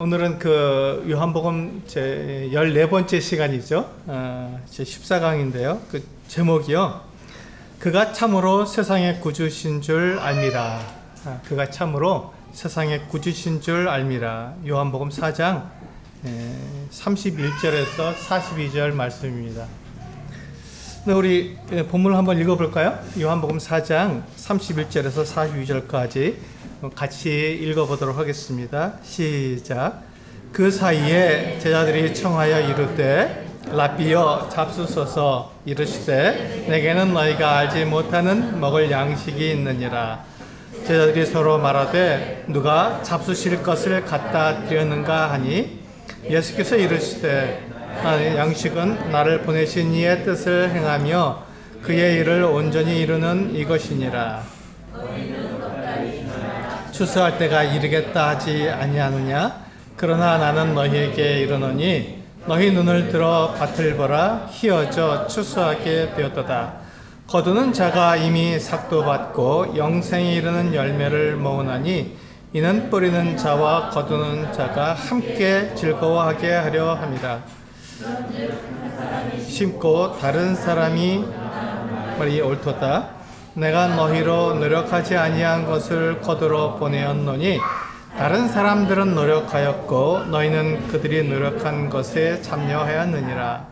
오늘은 그 요한복음 제 14번째 시간이죠. 제 14강인데요. 그 제목이요. 그가 참으로 세상의 구주신 줄 알미라. 그가 참으로 세상의 구주신 줄 알미라. 요한복음 4장 31절에서 42절 말씀입니다. 네, 우리 본문을 한번 읽어볼까요? 요한복음 4장 31절에서 42절까지 같이 읽어보도록 하겠습니다. 시작. 그 사이에 제자들이 청하여 이르되 라삐여 잡수소서 이르시되 내게는 너희가 알지 못하는 먹을 양식이 있느니라. 제자들이 서로 말하되 누가 잡수실 것을 갖다 드렸는가 하니 예수께서 이르시되 양식은 나를 보내신 이의 뜻을 행하며 그의 일을 온전히 이루는 이것이니라. 추수할 때가 이르겠다 하지 아니하느냐? 그러나 나는 너희에게 이르노니 너희 눈을 들어 밭을 보라. 희어져 추수하게 되었도다. 거두는 자가 이미 삭도 받고 영생에 이르는 열매를 모으나니 이는 뿌리는 자와 거두는 자가 함께 즐거워하게 하려 함이라. 심고 다른 사람이 말이 옳도다. 내가 너희로 노력하지 아니한 것을 거두러 보내었노니 다른 사람들은 노력하였고 너희는 그들이 노력한 것에 참여하였느니라.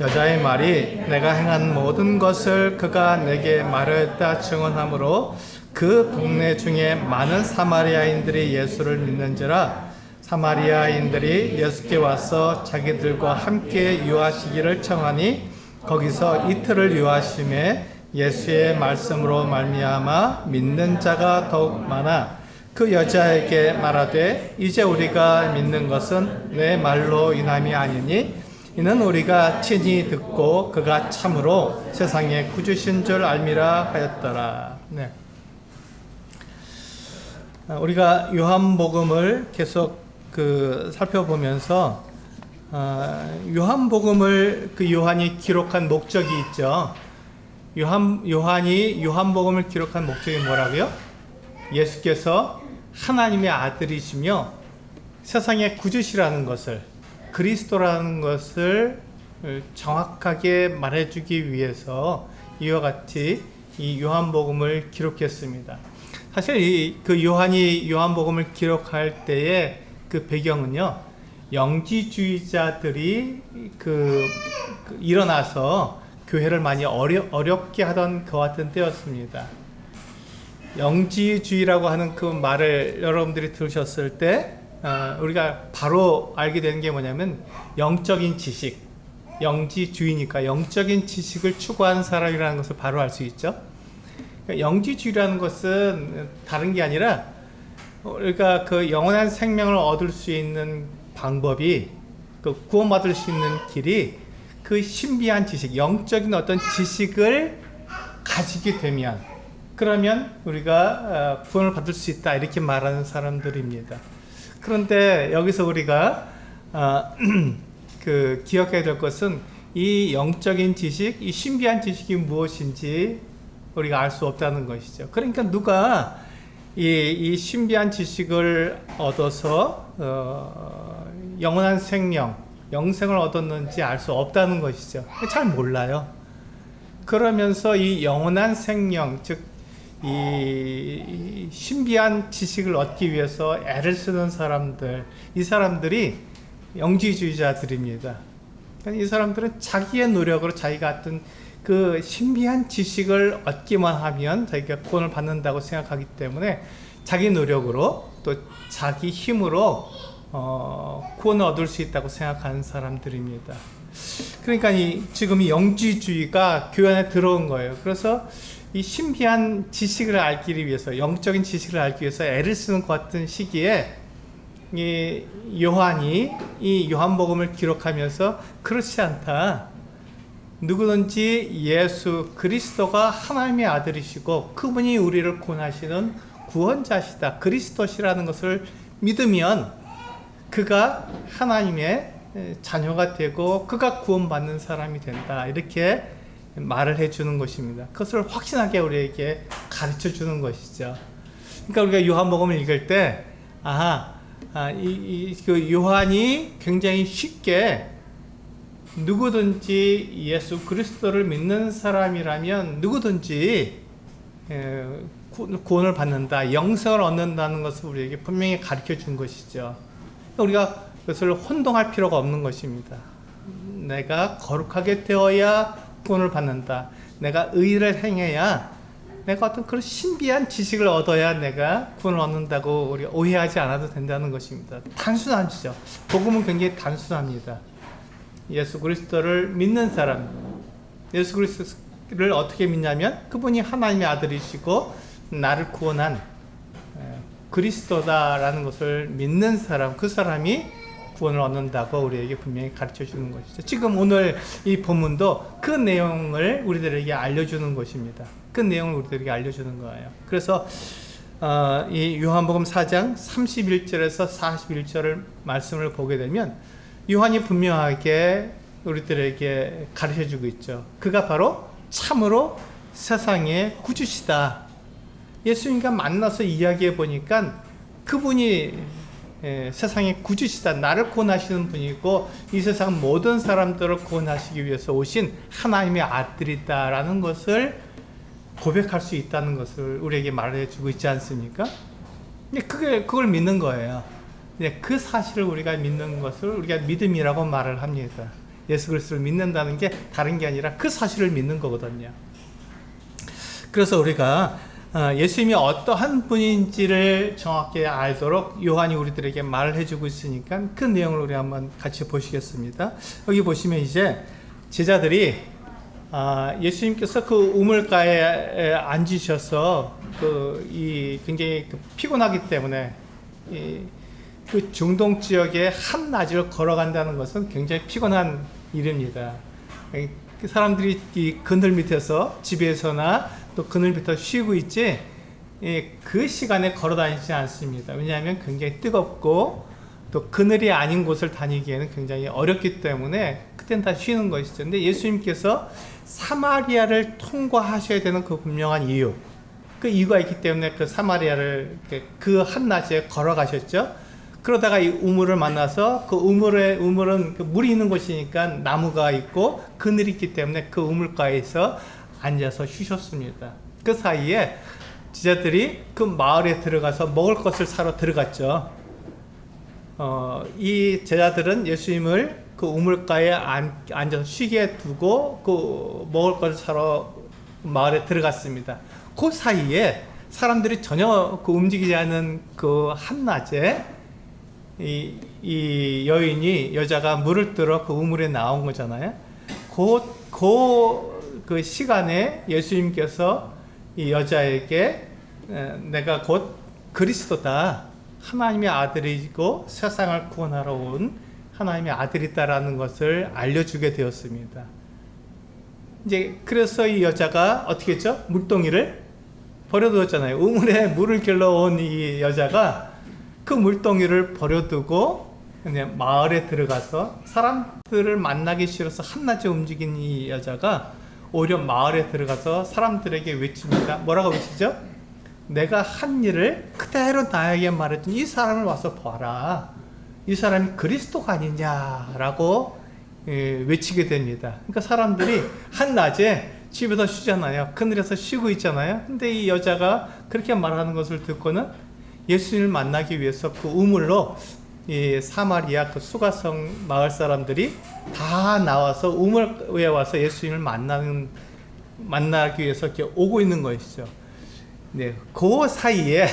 여자의 말이 내가 행한 모든 것을 그가 내게 말하였다 증언하므로 그 동네 중에 많은 사마리아인들이 예수를 믿는지라. 사마리아인들이 예수께 와서 자기들과 함께 유하시기를 청하니 거기서 이틀을 유하심에 예수의 말씀으로 말미암아 믿는 자가 더욱 많아 그 여자에게 말하되 이제 우리가 믿는 것은 내 말로 인함이 아니니 이는 우리가 친히 듣고 그가 참으로 세상의 구주신 줄 알미라 하였더라. 네. 우리가 요한복음을 계속 살펴보면서 요한복음을 요한이 기록한 목적이 있죠. 요한이 요한복음을 기록한 목적이 뭐라고요? 예수께서 하나님의 아들이시며 세상의 구주시라는 것을, 그리스도라는 것을 정확하게 말해주기 위해서 이와 같이 이 요한복음을 기록했습니다. 사실 요한이 요한복음을 기록할 때의 그 배경은요, 영지주의자들이 일어나서 교회를 많이 어렵게 하던 그 같은 때였습니다. 영지주의라고 하는 그 말을 여러분들이 들으셨을 때 우리가 바로 알게 되는 게 뭐냐면 영적인 지식, 영지주의니까 영적인 지식을 추구하는 사람이라는 것을 바로 알 수 있죠. 영지주의라는 것은 다른 게 아니라 우리가 그 영원한 생명을 얻을 수 있는 방법이, 구원받을 수 있는 길이 그 신비한 지식, 영적인 어떤 지식을 가지게 되면, 그러면 우리가 구원을 받을 수 있다, 이렇게 말하는 사람들입니다. 그런데 여기서 우리가 기억해야 될 것은 이 영적인 지식, 이 신비한 지식이 무엇인지 우리가 알 수 없다는 것이죠. 그러니까 누가 이 신비한 지식을 얻어서 영원한 생명, 영생을 얻었는지 알 수 없다는 것이죠. 잘 몰라요. 그러면서 이 영원한 생명, 즉 이 신비한 지식을 얻기 위해서 애를 쓰는 사람들, 이 사람들이 영지주의자들입니다. 이 사람들은 자기의 노력으로 자기가 어떤 그 신비한 지식을 얻기만 하면 자기가 구원을 받는다고 생각하기 때문에 자기 노력으로 또 자기 힘으로 구원을 얻을 수 있다고 생각하는 사람들입니다. 그러니까 지금 이 영지주의가 교회 안에 들어온 거예요. 그래서 이 신비한 지식을 알기 위해서, 영적인 지식을 알기 위해서 애를 쓰는 것 같은 시기에 이 요한이 이 요한복음을 기록하면서 그렇지 않다. 누구든지 예수 그리스도가 하나님의 아들이시고 그분이 우리를 구원하시는 구원자시다, 그리스도시라는 것을 믿으면 그가 하나님의 자녀가 되고 그가 구원받는 사람이 된다, 이렇게 말을 해주는 것입니다. 그것을 확신하게 우리에게 가르쳐 주는 것이죠. 그러니까 우리가 요한복음을 읽을 때 그 요한이 굉장히 쉽게 누구든지 예수 그리스도를 믿는 사람이라면 누구든지 구원을 받는다, 영생을 얻는다는 것을 우리에게 분명히 가르쳐 준 것이죠. 우리가 그것을 혼동할 필요가 없는 것입니다. 내가 거룩하게 되어야 구원을 받는다. 내가 의를 행해야, 내가 어떤 그런 신비한 지식을 얻어야 내가 구원을 얻는다고 우리가 오해하지 않아도 된다는 것입니다. 단순하죠. 복음은 굉장히 단순합니다. 예수 그리스도를 믿는 사람, 예수 그리스도를 어떻게 믿냐면 그분이 하나님의 아들이시고 나를 구원한 그리스도다라는 것을 믿는 사람, 그 사람이 구원을 얻는다고 우리에게 분명히 가르쳐 주는 것이죠. 지금 오늘 이 본문도 그 내용을 우리들에게 알려주는 것입니다. 그 내용을 우리들에게 알려주는 거예요. 그래서 이 요한복음 4장 31절에서 41절을 말씀을 보게 되면 요한이 분명하게 우리들에게 가르쳐 주고 있죠. 그가 바로 참으로 세상의 구주시다. 예수님과 만나서 이야기해 보니까 그분이 세상의 구주시다. 나를 구원하시는 분이고 이 세상 모든 사람들을 구원하시기 위해서 오신 하나님의 아들이다라는 것을 고백할 수 있다는 것을 우리에게 말해주고 있지 않습니까? 그걸 믿는 거예요. 그 사실을 우리가 믿는 것을 우리가 믿음이라고 말을 합니다. 예수 그리스도를 믿는다는 게 다른 게 아니라 그 사실을 믿는 거거든요. 그래서 우리가 예수님이 어떠한 분인지를 정확히 알도록 요한이 우리들에게 말을 해주고 있으니까 그 내용을 우리 한번 같이 보시겠습니다. 여기 보시면 이제 제자들이 예수님께서 그 우물가에 앉으셔서 굉장히 피곤하기 때문에 그 중동 지역의 한낮을 걸어간다는 것은 굉장히 피곤한 일입니다. 사람들이 이 그늘 밑에서 집에서나 또 그늘 밑에서 쉬고 있지 그 시간에 걸어 다니지 않습니다. 왜냐하면 굉장히 뜨겁고 또 그늘이 아닌 곳을 다니기에는 굉장히 어렵기 때문에 그때는 다 쉬는 것이죠. 근데 예수님께서 사마리아를 통과하셔야 되는 그 분명한 이유, 그 이유가 있기 때문에 그 사마리아를 그 한낮에 걸어가셨죠. 그러다가 이 우물을 만나서 그 우물은 그 물이 있는 곳이니까 나무가 있고 그늘이 있기 때문에 그 우물가에서 앉아서 쉬셨습니다. 그 사이에 제자들이 그 마을에 들어가서 먹을 것을 사러 들어갔죠. 이 제자들은 예수님을 그 우물가에 앉아서 쉬게 두고 그 먹을 것을 사러 마을에 들어갔습니다. 그 사이에 사람들이 전혀 움직이지 않은 그 한낮에 이 여자가 물을 들어 그 우물에 나온 거잖아요. 그 시간에 예수님께서 이 여자에게 내가 곧 그리스도다, 하나님의 아들이고 세상을 구원하러 온 하나님의 아들이다라는 것을 알려주게 되었습니다. 이제 그래서 이 여자가 어떻게 했죠? 물동이를 버려두었잖아요. 우물에 물을 길러 온 이 여자가 그 물동이를 버려두고 그냥 마을에 들어가서 사람들을 만나기 싫어서 한낮에 움직인 이 여자가 오히려 마을에 들어가서 사람들에게 외칩니다. 뭐라고 외치죠? 내가 한 일을 그대로 나에게 말했더니 이 사람을 와서 봐라. 이 사람이 그리스도가 아니냐라고 외치게 됩니다. 그러니까 사람들이 한낮에 집에서 쉬잖아요. 그늘에서 쉬고 있잖아요. 근데 이 여자가 그렇게 말하는 것을 듣고는 예수님을 만나기 위해서 그 우물로 이 사마리아 그 수가성 마을 사람들이 다 나와서 우물에 와서 예수님을 만나기 위해서 이렇게 오고 있는 것이죠. 네, 그 사이에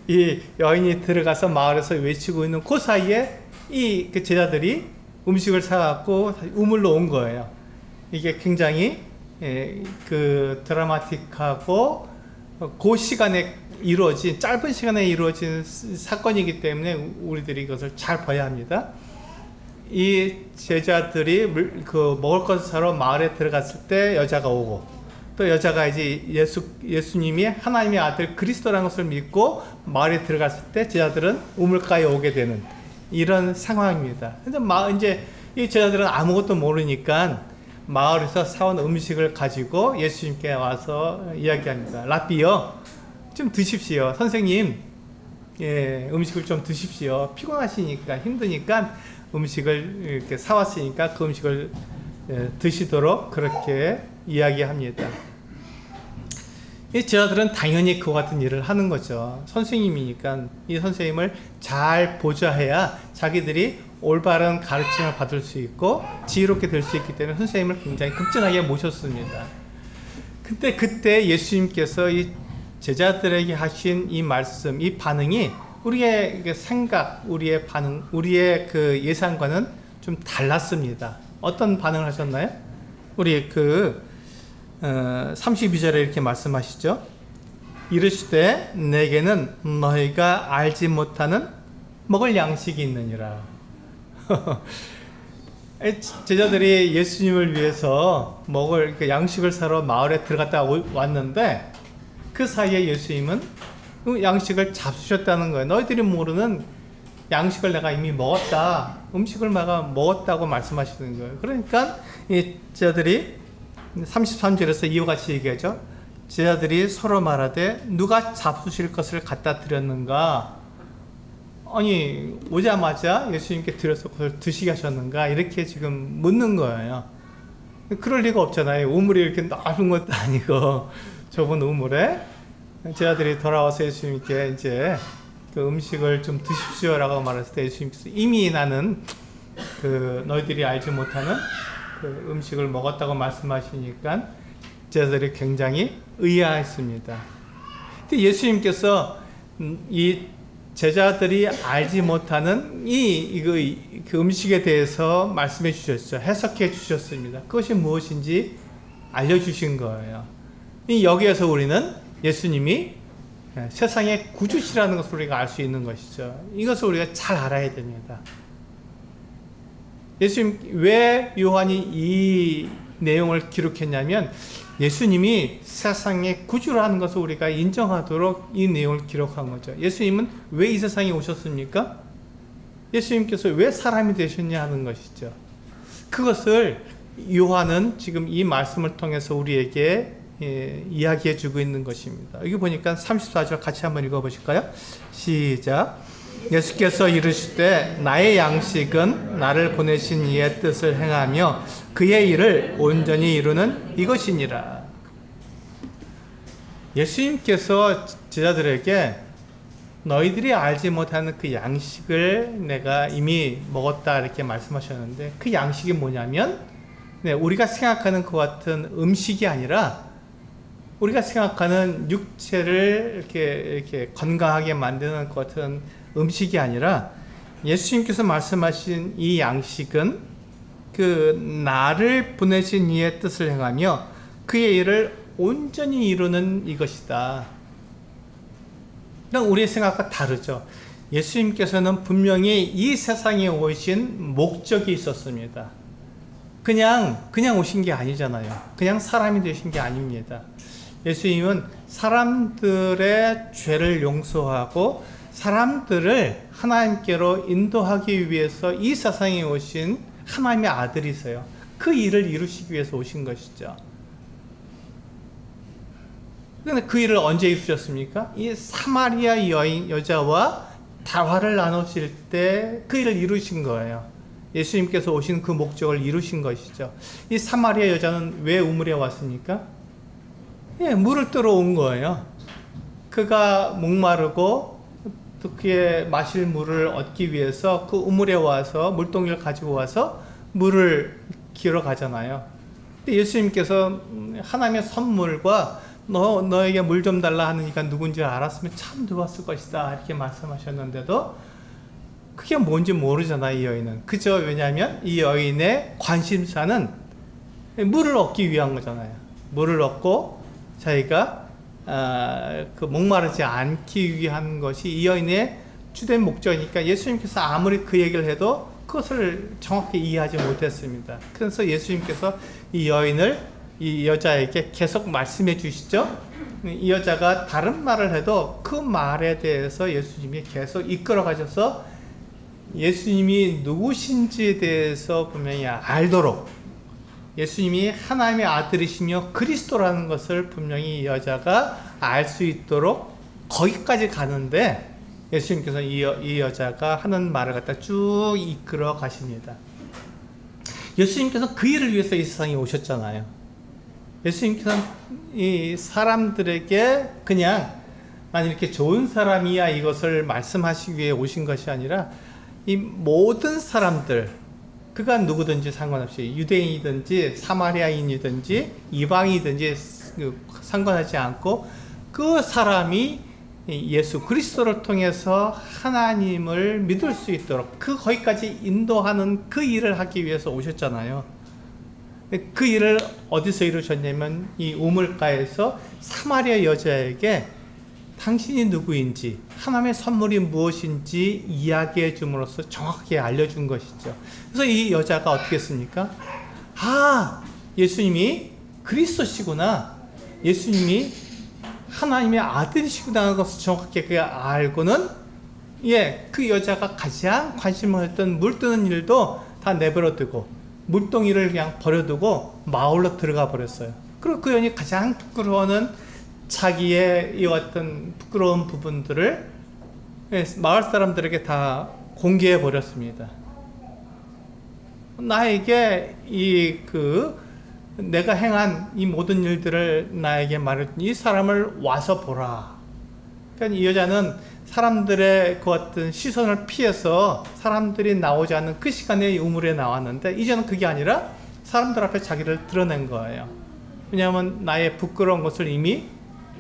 이 여인이 들어가서 마을에서 외치고 있는 그 사이에 그 제자들이 음식을 사갖고 우물로 온 거예요. 이게 굉장히 그 드라마틱하고 그 시간에 짧은 시간에 이루어진 사건이기 때문에 우리들이 이것을 잘 봐야 합니다. 이 제자들이 먹을 것을 사러 마을에 들어갔을 때 여자가 오고, 또 여자가 이제 예수님이 하나님의 아들 그리스도라는 것을 믿고 마을에 들어갔을 때 제자들은 우물가에 오게 되는 이런 상황입니다. 근데 이제 이 제자들은 아무것도 모르니까 마을에서 사온 음식을 가지고 예수님께 와서 이야기합니다. 라비요, 좀 드십시오. 선생님, 음식을 좀 드십시오. 피곤하시니까 힘드니까 음식을 이렇게 사왔으니까 그 음식을 드시도록 그렇게 이야기합니다. 이 제자들은 당연히 그와 같은 일을 하는 거죠. 선생님이니까 이 선생님을 잘 보좌해야 자기들이 올바른 가르침을 받을 수 있고 지혜롭게 될 수 있기 때문에 선생님을 굉장히 급진하게 모셨습니다. 근데 그때 예수님께서 이 제자들에게 하신 이 말씀, 이 반응이 우리의 생각, 우리의 반응, 우리의 그 예상과는 좀 달랐습니다. 어떤 반응을 하셨나요? 우리 32절에 이렇게 말씀하시죠. 이르시되 내게는 너희가 알지 못하는 먹을 양식이 있느니라. 제자들이 예수님을 위해서 먹을 그 양식을 사러 마을에 들어갔다 왔는데 그 사이에 예수님은 그 양식을 잡수셨다는 거예요. 너희들이 모르는 양식을 내가 이미 먹었다. 음식을 내가 먹었다고 말씀하시는 거예요. 그러니까 이 제자들이 33절에서 이와 같이 얘기하죠. 제자들이 서로 말하되 누가 잡수실 것을 갖다 드렸는가? 아니 오자마자 예수님께 드려서 그걸 드시게 하셨는가? 이렇게 지금 묻는 거예요. 그럴 리가 없잖아요. 우물이 이렇게 넓은 것도 아니고 좁은 우물에 제자들이 돌아와서 예수님께 이제 그 음식을 좀 드십시오라고 말했을 때 예수님께서 이미 나는 그 너희들이 알지 못하는 그 음식을 먹었다고 말씀하시니까 제자들이 굉장히 의아했습니다. 근데 예수님께서 이 제자들이 알지 못하는 그 음식에 대해서 말씀해 주셨죠. 해석해 주셨습니다. 그것이 무엇인지 알려주신 거예요. 여기에서 우리는 예수님이 세상의 구주시라는 것을 우리가 알 수 있는 것이죠. 이것을 우리가 잘 알아야 됩니다. 예수님, 왜 요한이 이 내용을 기록했냐면 예수님이 세상의 구주라는 것을 우리가 인정하도록 이 내용을 기록한 거죠. 예수님은 왜 이 세상에 오셨습니까? 예수님께서 왜 사람이 되셨냐 하는 것이죠. 그것을 요한은 지금 이 말씀을 통해서 우리에게 이야기해 주고 있는 것입니다. 여기 보니까 34절 같이 한번 읽어보실까요? 시작. 예수께서 이르시되 나의 양식은 나를 보내신 이의 뜻을 행하며 그의 일을 온전히 이루는 이것이니라. 예수님께서 제자들에게 너희들이 알지 못하는 그 양식을 내가 이미 먹었다 이렇게 말씀하셨는데 그 양식이 뭐냐면 우리가 생각하는 것 같은 음식이 아니라 우리가 생각하는 육체를 이렇게 건강하게 만드는 것 같은 음식이 아니라 예수님께서 말씀하신 이 양식은 그 나를 보내신 이의 뜻을 행하며 그의 일을 온전히 이루는 이것이다. 우리의 생각과 다르죠. 예수님께서는 분명히 이 세상에 오신 목적이 있었습니다. 그냥 오신 게 아니잖아요. 그냥 사람이 되신 게 아닙니다. 예수님은 사람들의 죄를 용서하고 사람들을 하나님께로 인도하기 위해서 이 세상에 오신 하나님의 아들이세요. 그 일을 이루시기 위해서 오신 것이죠. 그런데 그 일을 언제 이루셨습니까? 이 사마리아 여자와 대화를 나누실 때 그 일을 이루신 거예요. 예수님께서 오신 그 목적을 이루신 것이죠. 이 사마리아 여자는 왜 우물에 왔습니까? 물을 뜨러 온 거예요. 그가 목마르고 또 그의 마실 물을 얻기 위해서 그 우물에 와서 물동이를 가지고 와서 물을 기러 가잖아요. 근데 예수님께서 하나님의 선물과 너에게 물 좀 달라 하니까 누군지 알았으면 참 좋았을 것이다 이렇게 말씀하셨는데도 그게 뭔지 모르잖아요. 이 여인은. 그죠? 왜냐하면 이 여인의 관심사는 물을 얻기 위한 거잖아요. 물을 얻고 자기가 그 목마르지 않기 위한 것이 이 여인의 주된 목적이니까 예수님께서 아무리 그 얘기를 해도 그것을 정확히 이해하지 못했습니다. 그래서 예수님께서 이 여자에게 계속 말씀해 주시죠. 이 여자가 다른 말을 해도 그 말에 대해서 예수님이 계속 이끌어 가셔서 예수님이 누구신지에 대해서 분명히 알도록 예수님이 하나님의 아들이시며 그리스도라는 것을 분명히 이 여자가 알 수 있도록 거기까지 가는데 예수님께서 이 여자가 하는 말을 갖다 쭉 이끌어 가십니다. 예수님께서 그 일을 위해서 이 세상에 오셨잖아요. 예수님께서는 이 사람들에게 그냥 난 이렇게 좋은 사람이야 이것을 말씀하시기 위해 오신 것이 아니라 이 모든 사람들, 그가 누구든지 상관없이 유대인이든지 사마리아인이든지 이방이든지 상관하지 않고 그 사람이 예수 그리스도를 통해서 하나님을 믿을 수 있도록 거기까지 인도하는 그 일을 하기 위해서 오셨잖아요. 그 일을 어디서 이루셨냐면 이 우물가에서 사마리아 여자에게 당신이 누구인지 하나님의 선물이 무엇인지 이야기해 줌으로써 정확하게 알려준 것이죠. 그래서 이 여자가 어떻게 했습니까? 예수님이 그리스도시구나, 예수님이 하나님의 아들이시구나 하는 것을 정확하게 알고는 그 여자가 가장 관심을 했던 물 뜨는 일도 다 내버려두고 물동이를 그냥 버려두고 마을로 들어가 버렸어요. 그리고 그 여인이 가장 부끄러워하는 자기의 이 어떤 부끄러운 부분들을 마을 사람들에게 다 공개해 버렸습니다. 나에게 내가 행한 이 모든 일들을 나에게 말해준 이 사람을 와서 보라. 그러니까 이 여자는 사람들의 그 어떤 시선을 피해서 사람들이 나오지 않는 그 시간에 우물에 나왔는데, 이제는 그게 아니라 사람들 앞에 자기를 드러낸 거예요. 왜냐하면 나의 부끄러운 것을 이미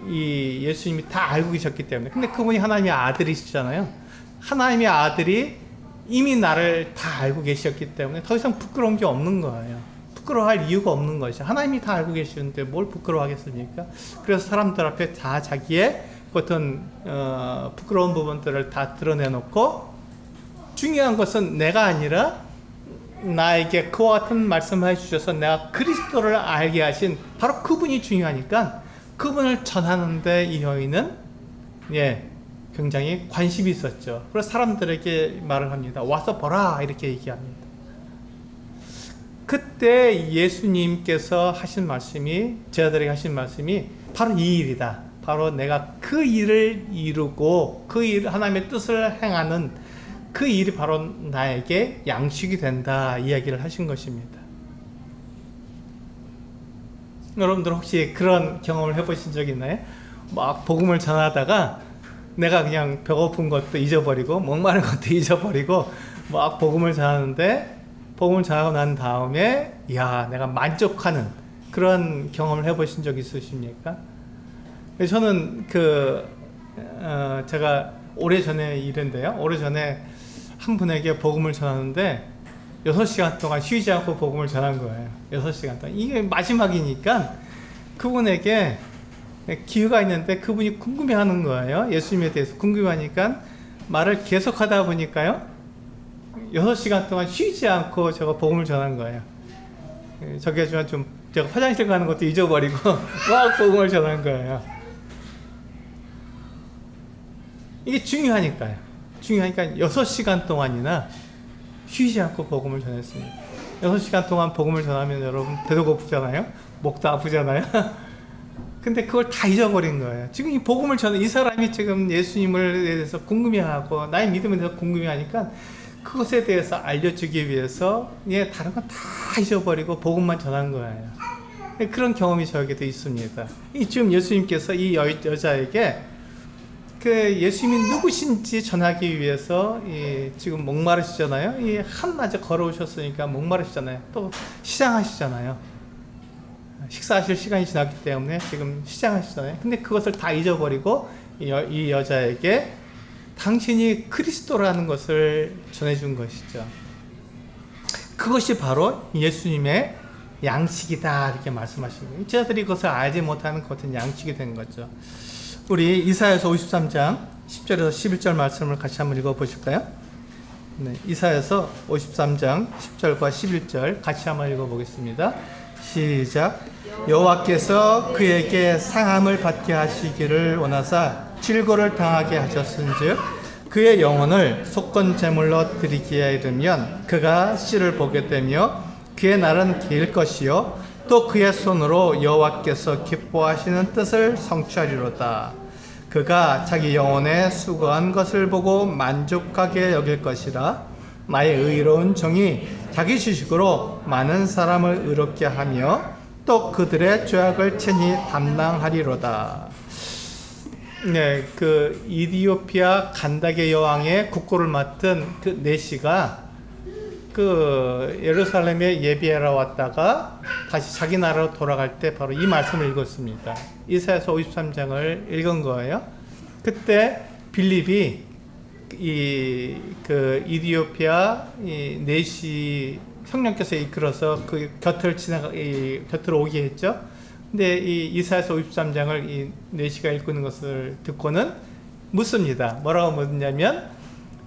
이 예수님이 다 알고 계셨기 때문에. 근데 그분이 하나님의 아들이시잖아요. 하나님의 아들이 이미 나를 다 알고 계셨기 때문에 더 이상 부끄러운 게 없는 거예요. 부끄러워할 이유가 없는 것이죠. 하나님이 다 알고 계시는데 뭘 부끄러워하겠습니까? 그래서 사람들 앞에 다 자기의 어떤 부끄러운 부분들을 다 드러내놓고, 중요한 것은 내가 아니라 나에게 그와 같은 말씀을 해주셔서 내가 그리스도를 알게 하신 바로 그분이 중요하니까 그분을 전하는데 이 여인은 굉장히 관심이 있었죠. 그래서 사람들에게 말을 합니다. 와서 보라, 이렇게 얘기합니다. 그때 예수님께서 하신 말씀이, 제자들에게 하신 말씀이 바로 이 일이다. 바로 내가 그 일을 이루고 그 일, 하나님의 뜻을 행하는 그 일이 바로 나에게 양식이 된다, 이야기를 하신 것입니다. 여러분들 혹시 그런 경험을 해보신 적 있나요? 막 복음을 전하다가 내가 그냥 배고픈 것도 잊어버리고 목마른 것도 잊어버리고 막 복음을 전하는데, 복음을 전하고 난 다음에 내가 만족하는 그런 경험을 해보신 적 있으십니까? 저는 제가 오래전에 일인데요. 오래전에 한 분에게 복음을 전하는데 6시간 동안 쉬지 않고 복음을 전한 거예요. 6시간 동안. 이게 마지막이니까 그분에게 기회가 있는데 그분이 궁금해하는 거예요. 예수님에 대해서 궁금해하니까 말을 계속하다 보니까요, 6시간 동안 쉬지 않고 제가 복음을 전한 거예요. 저기 하지만 좀 제가 화장실 가는 것도 잊어버리고 막 복음을 전한 거예요. 이게 중요하니까요. 6시간 동안이나 쉬지 않고 복음을 전했습니다. 6시간 동안 복음을 전하면 여러분 배도 고프잖아요. 목도 아프잖아요. 근데 그걸 다 잊어버린 거예요. 지금 이 복음을 이 사람이 지금 예수님을 대해서 궁금해하고 나의 믿음에 대해서 궁금해하니까 그것에 대해서 알려주기 위해서 다른 건 다 잊어버리고 복음만 전한 거예요. 그런 경험이 저에게도 있습니다. 지금 예수님께서 이 여자에게 예수님이 누구신지 전하기 위해서 지금 목마르시잖아요. 한낮에 걸어오셨으니까 목마르시잖아요. 또 시장하시잖아요. 식사하실 시간이 지났기 때문에 지금 시장하시잖아요. 근데 그것을 다 잊어버리고 이 여자에게 당신이 그리스도라는 것을 전해준 것이죠. 그것이 바로 예수님의 양식이다, 이렇게 말씀하신 거예요. 제자들이 그것을 알지 못하는 것 같은 양식이 된 거죠. 우리 이사야서 53장 10절에서 11절 말씀을 같이 한번 읽어보실까요? 이사야서 53장 10절과 11절 같이 한번 읽어보겠습니다. 시작. 여호와께서 그에게 상함을 받게 하시기를 원하사 질고를 당하게 하셨은즉 그의 영혼을 속건 제물로 드리기에 이르면 그가 씨를 보게 되며 그의 날은 길 것이요 또 그의 손으로 여호와께서 기뻐하시는 뜻을 성취하리로다. 그가 자기 영혼에 수고한 것을 보고 만족하게 여길 것이라. 나의 의로운 종이 자기 지식으로 많은 사람을 의롭게 하며 또 그들의 죄악을 친히 담당하리로다. 네, 그 이디오피아 간다게 여왕의 국고를 맡은 그 네시가 그 예루살렘에 예비하러 왔다가 다시 자기 나라로 돌아갈 때 바로 이 말씀을 읽었습니다. 이사야서 53장을 읽은 거예요. 그때 빌립이 그 이디오피아 네시 성령께서 이끌어서 그 곁으로 오게 했죠. 근데 이 이사야서 53장을 이 네시가 읽는 것을 듣고는 묻습니다. 뭐라고 묻냐면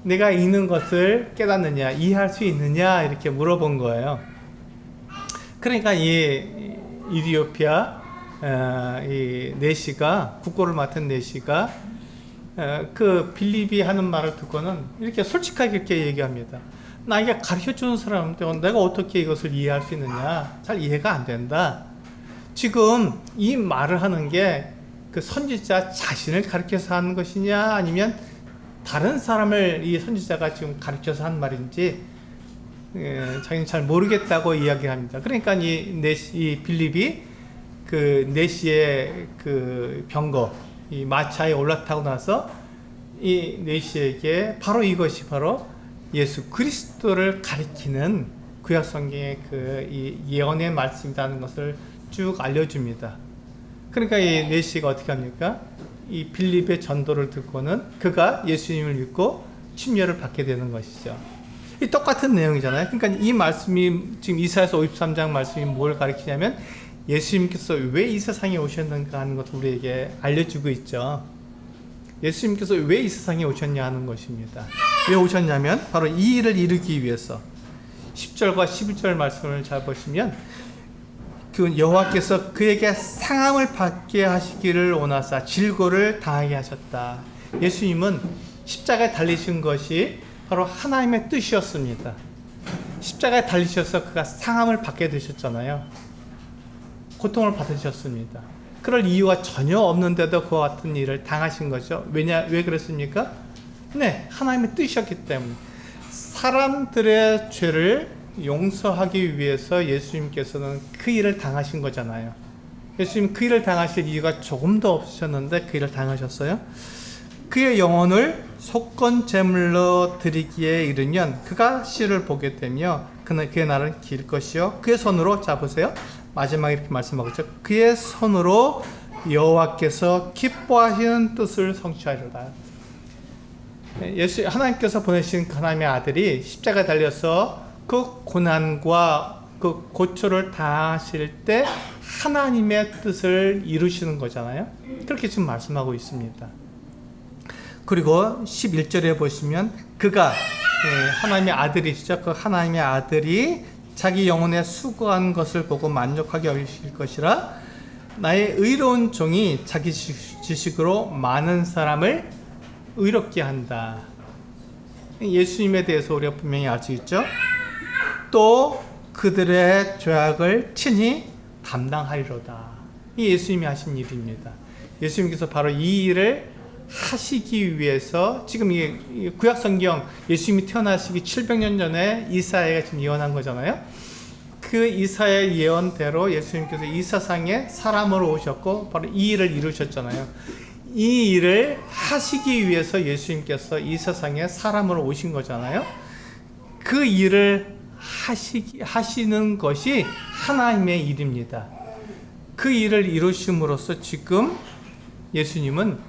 내가 읽는 것을 깨닫느냐, 이해할 수 있느냐 이렇게 물어본 거예요. 그러니까 이 이디오피아 이 네시가 국고를 맡은 네시가 그 빌립이 하는 말을 듣고는 이렇게 솔직하게 이렇게 얘기합니다. 나에게 가르쳐주는 사람한테 내가 어떻게 이것을 이해할 수 있느냐, 잘 이해가 안 된다. 지금 이 말을 하는 게 그 선지자 자신을 가르쳐서 하는 것이냐, 아니면 다른 사람을 이 선지자가 지금 가르쳐서 한 말인지 자기는 잘 모르겠다고 이야기합니다. 그러니까 이 빌립이 그 네시의 그 병거, 이 마차에 올라타고 나서 이 네시에게 바로 이것이 바로 예수 그리스도를 가리키는 구약 성경의 그 이 예언의 말씀이라는 것을 쭉 알려줍니다. 그러니까 이 네시가 어떻게 합니까? 이 빌립의 전도를 듣고는 그가 예수님을 믿고 침례를 받게 되는 것이죠. 이 똑같은 내용이잖아요. 그러니까 이 말씀이 지금 이사야서 53장 말씀이 뭘 가리키냐면 예수님께서 왜 이 세상에 오셨는가 하는 것을 우리에게 알려주고 있죠. 예수님께서 왜 이 세상에 오셨냐 하는 것입니다. 왜 오셨냐면 바로 이 일을 이루기 위해서. 10절과 11절 말씀을 잘 보시면 그 여호와께서 그에게 상함을 받게 하시기를 원하사 질고를 당하게 하셨다. 예수님은 십자가에 달리신 것이 바로 하나님의 뜻이었습니다. 십자가에 달리셔서 그가 상함을 받게 되셨잖아요. 고통을 받으셨습니다. 그럴 이유가 전혀 없는데도 그와 같은 일을 당하신 거죠. 왜 그랬습니까? 네, 하나님의 뜻이었기 때문에. 사람들의 죄를 용서하기 위해서 예수님께서는 그 일을 당하신 거잖아요. 예수님 그 일을 당하실 이유가 조금도 없으셨는데 그 일을 당하셨어요. 그의 영혼을 속건 제물로 드리기에 이르면 그가 씨를 보게 되며 그의 날은 길 것이요 그의 손으로, 자 보세요, 마지막에 이렇게 말씀하겠죠. 그의 손으로 여호와께서 기뻐하시는 뜻을 성취하리로다. 하나님께서 보내신 하나님의 아들이 십자가에 달려서 그 고난과 그 고초를 당하실 때 하나님의 뜻을 이루시는 거잖아요. 그렇게 지금 말씀하고 있습니다. 그리고 11절에 보시면 그가 하나님의 아들이시죠. 그 하나님의 아들이 자기 영혼에 수고한 것을 보고 만족하게 여기실 것이라. 나의 의로운 종이 자기 지식으로 많은 사람을 의롭게 한다. 예수님에 대해서 우리가 분명히 알 수 있죠. 또 그들의 죄악을 친히 담당하리로다. 이 예수님이 하신 일입니다. 예수님께서 바로 이 일을 하시기 위해서 지금 이 구약 성경 예수님이 태어나시기 700년 전에 이사야가 지금 예언한 거잖아요. 그 이사야의 예언대로 예수님께서 이 세상에 사람으로 오셨고 바로 이 일을 이루셨잖아요. 이 일을 하시기 위해서 예수님께서 이 세상에 사람으로 오신 거잖아요. 그 일을 하시는 것이 하나님의 일입니다. 그 일을 이루심으로써 지금 예수님은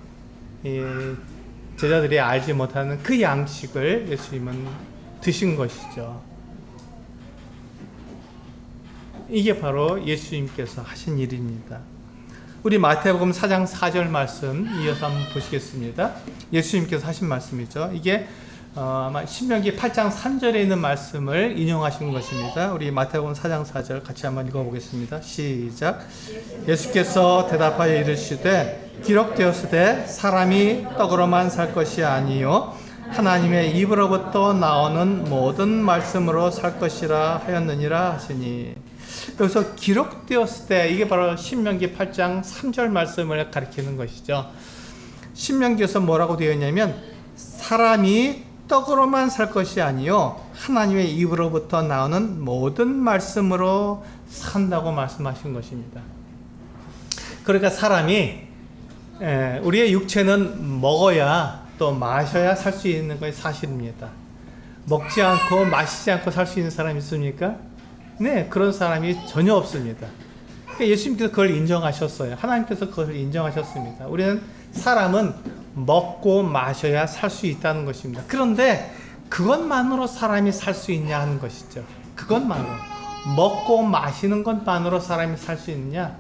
제자들이 알지 못하는 그 양식을 예수님은 드신 것이죠. 이게 바로 예수님께서 하신 일입니다. 우리 마태복음 4장 4절 말씀 이어서 한번 보시겠습니다. 예수님께서 하신 말씀이죠. 이게 아마 신명기 8장 3절에 있는 말씀을 인용하신 것입니다. 우리 마태복음 4장 4절 같이 한번 읽어보겠습니다. 시작. 예수께서 대답하여 이르시되 기록되었으되 사람이 떡으로만 살 것이 아니요 하나님의 입으로부터 나오는 모든 말씀으로 살 것이라 하였느니라 하시니. 여기서 기록되었을 때 이게 바로 신명기 8장 3절 말씀을 가리키는 것이죠. 신명기에서 뭐라고 되어 있냐면 사람이 떡으로만 살 것이 아니요 하나님의 입으로부터 나오는 모든 말씀으로 산다고 말씀하신 것입니다. 그러니까 사람이 우리의 육체는 먹어야 또 마셔야 살 수 있는 것이 사실입니다. 먹지 않고 마시지 않고 살 수 있는 사람이 있습니까? 네, 그런 사람이 전혀 없습니다. 그러니까 예수님께서 그걸 인정하셨어요. 하나님께서 그것을 인정하셨습니다. 우리는 사람은 먹고 마셔야 살 수 있다는 것입니다. 그런데 그것만으로 사람이 살 수 있냐 하는 것이죠. 그것만으로. 먹고 마시는 것만으로 사람이 살 수 있느냐?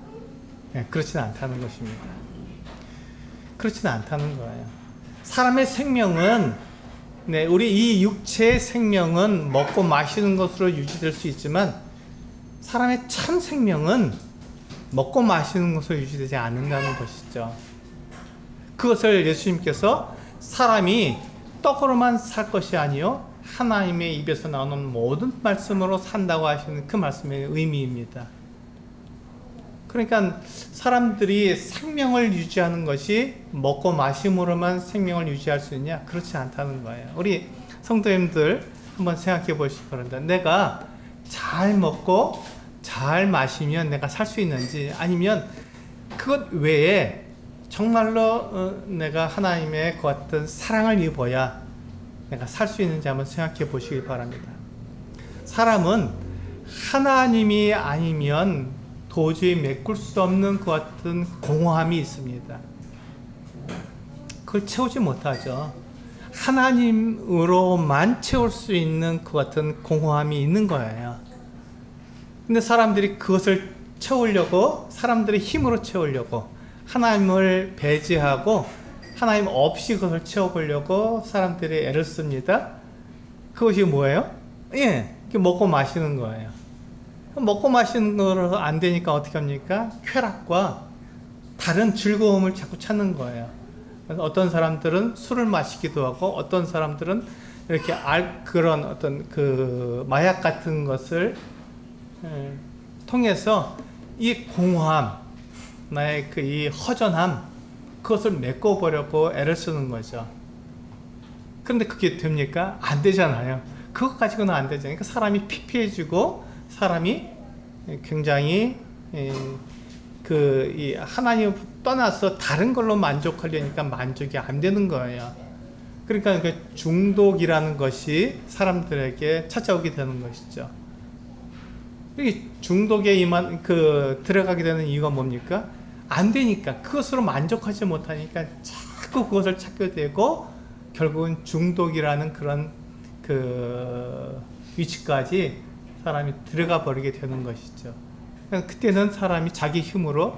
네, 그렇지는 않다는 것입니다. 그렇지는 않다는 거예요. 사람의 생명은 네, 우리 이 육체의 생명은 먹고 마시는 것으로 유지될 수 있지만 사람의 참 생명은 먹고 마시는 것으로 유지되지 않는다는 것이죠. 그것을 예수님께서 사람이 떡으로만 살 것이 아니요 하나님의 입에서 나오는 모든 말씀으로 산다고 하시는 그 말씀의 의미입니다. 그러니까 사람들이 생명을 유지하는 것이 먹고 마심으로만 생명을 유지할 수 있냐? 그렇지 않다는 거예요. 우리 성도님들 한번 생각해 보시기 바랍니다. 내가 잘 먹고 잘 마시면 내가 살 수 있는지, 아니면 그것 외에 정말로 내가 하나님의 그 어떤 사랑을 입어야 내가 살 수 있는지 한번 생각해 보시기 바랍니다. 사람은 하나님이 아니면 도저히 메꿀 수 없는 그 같은 공허함이 있습니다. 그걸 채우지 못하죠. 하나님으로만 채울 수 있는 그 같은 공허함이 있는 거예요. 근데 사람들이 그것을 채우려고, 사람들의 힘으로 채우려고 하나님을 배제하고 하나님 없이 그것을 채워보려고 사람들이 애를 씁니다. 그것이 뭐예요? 예, 먹고 마시는 거예요. 먹고 마시는 거로 안 되니까 어떻게 합니까? 쾌락과 다른 즐거움을 자꾸 찾는 거예요. 그래서 어떤 사람들은 술을 마시기도 하고, 어떤 사람들은 이렇게 그런 어떤 그 마약 같은 것을 통해서 이 공허함, 나의 그 이 허전함, 그것을 메꿔보려고 애를 쓰는 거죠. 그런데 그게 됩니까? 안 되잖아요. 그것 가지고는 안 되잖아요. 그러니까 사람이 피폐해지고, 사람이 굉장히 이 하나님을 떠나서 다른 걸로 만족하려니까 만족이 안 되는 거예요. 그러니까 그 중독이라는 것이 사람들에게 찾아오게 되는 것이죠. 이 중독에 들어가게 되는 이유가 뭡니까? 안 되니까, 그것으로 만족하지 못하니까 자꾸 그것을 찾게 되고, 결국은 중독이라는 그런 그 위치까지 사람이 들어가 버리게 되는 것이죠. 그때는 사람이 자기 힘으로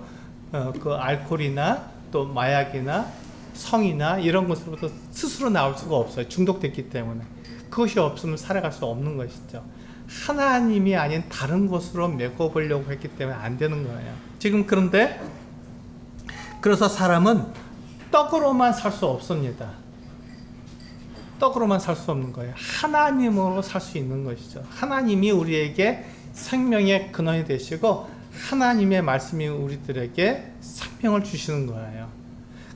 그 알코올이나 또 마약이나 성이나 이런 것으로부터 스스로 나올 수가 없어요. 중독됐기 때문에. 그것이 없으면 살아갈 수 없는 것이죠. 하나님이 아닌 다른 것으로 메꿔보려고 했기 때문에 안 되는 거예요. 지금 그런데 그래서 사람은 떡으로만 살 수 없습니다. 떡으로만 살 수 없는 거예요. 하나님으로 살 수 있는 것이죠. 하나님이 우리에게 생명의 근원이 되시고, 하나님의 말씀이 우리들에게 생명을 주시는 거예요.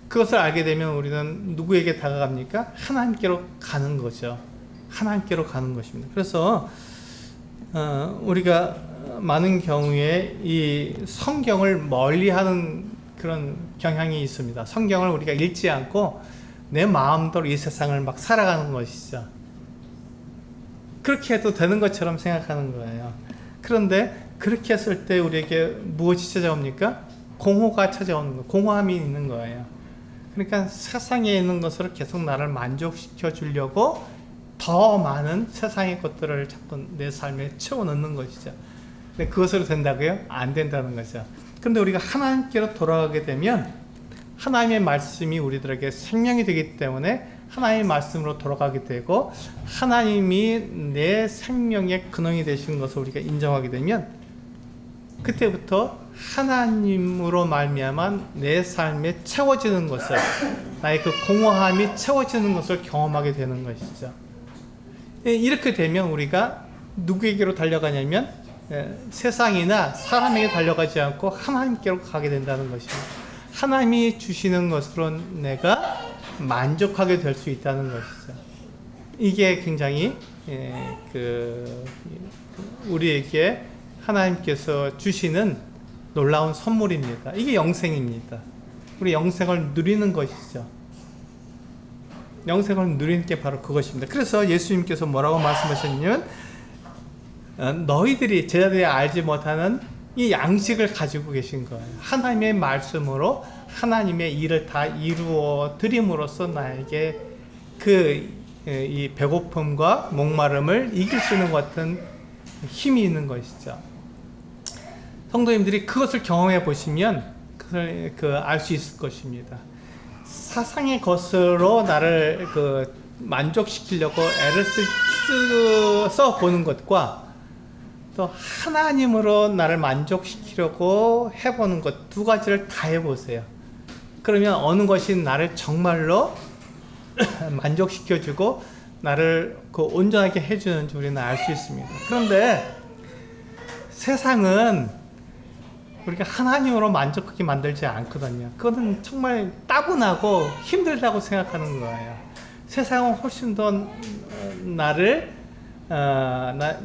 그것을 알게 되면 우리는 누구에게 다가갑니까? 하나님께로 가는 거죠. 하나님께로 가는 것입니다. 그래서 우리가 많은 경우에 이 성경을 멀리하는 그런 경향이 있습니다. 성경을 우리가 읽지 않고 내 마음대로 이 세상을 막 살아가는 것이죠. 그렇게 해도 되는 것처럼 생각하는 거예요. 그런데 그렇게 했을 때 우리에게 무엇이 찾아옵니까? 공허가 찾아오는 거예요. 공허함이 있는 거예요. 그러니까 세상에 있는 것으로 계속 나를 만족시켜 주려고 더 많은 세상의 것들을 자꾸 내 삶에 채워넣는 것이죠. 근데 그것으로 된다고요? 안 된다는 거죠. 그런데 우리가 하나님께로 돌아가게 되면 하나님의 말씀이 우리들에게 생명이 되기 때문에 하나님의 말씀으로 돌아가게 되고, 하나님이 내 생명의 근원이 되시는 것을 우리가 인정하게 되면 그때부터 하나님으로 말미암아 내 삶에 채워지는 것을, 나의 그 공허함이 채워지는 것을 경험하게 되는 것이죠. 이렇게 되면 우리가 누구에게로 달려가냐면 세상이나 사람에게 달려가지 않고 하나님께로 가게 된다는 것입니다. 하나님이 주시는 것으로 내가 만족하게 될 수 있다는 것이죠. 이게 굉장히 우리에게 하나님께서 주시는 놀라운 선물입니다. 이게 영생입니다. 우리 영생을 누리는 것이죠. 영생을 누리는 게 바로 그것입니다. 그래서 예수님께서 뭐라고 말씀하셨냐면 너희들이 제자들이 알지 못하는 이 양식을 가지고 계신 거예요. 하나님의 말씀으로 하나님의 일을 다 이루어 드림으로써 나에게 이 배고픔과 목마름을 이길 수 있는 것 같은 힘이 있는 것이죠. 성도님들이 그것을 경험해 보시면 그걸 알 수 있을 것입니다. 사상의 것으로 나를 만족시키려고 애를 써 보는 것과 또 하나님으로 나를 만족시키려고 해보는 것 두 가지를 다 해보세요. 그러면 어느 것이 나를 정말로 만족시켜주고 나를 온전하게 해주는지 우리는 알 수 있습니다. 그런데 세상은 우리가 하나님으로 만족하게 만들지 않거든요. 그거는 정말 따분하고 힘들다고 생각하는 거예요. 세상은 훨씬 더 나를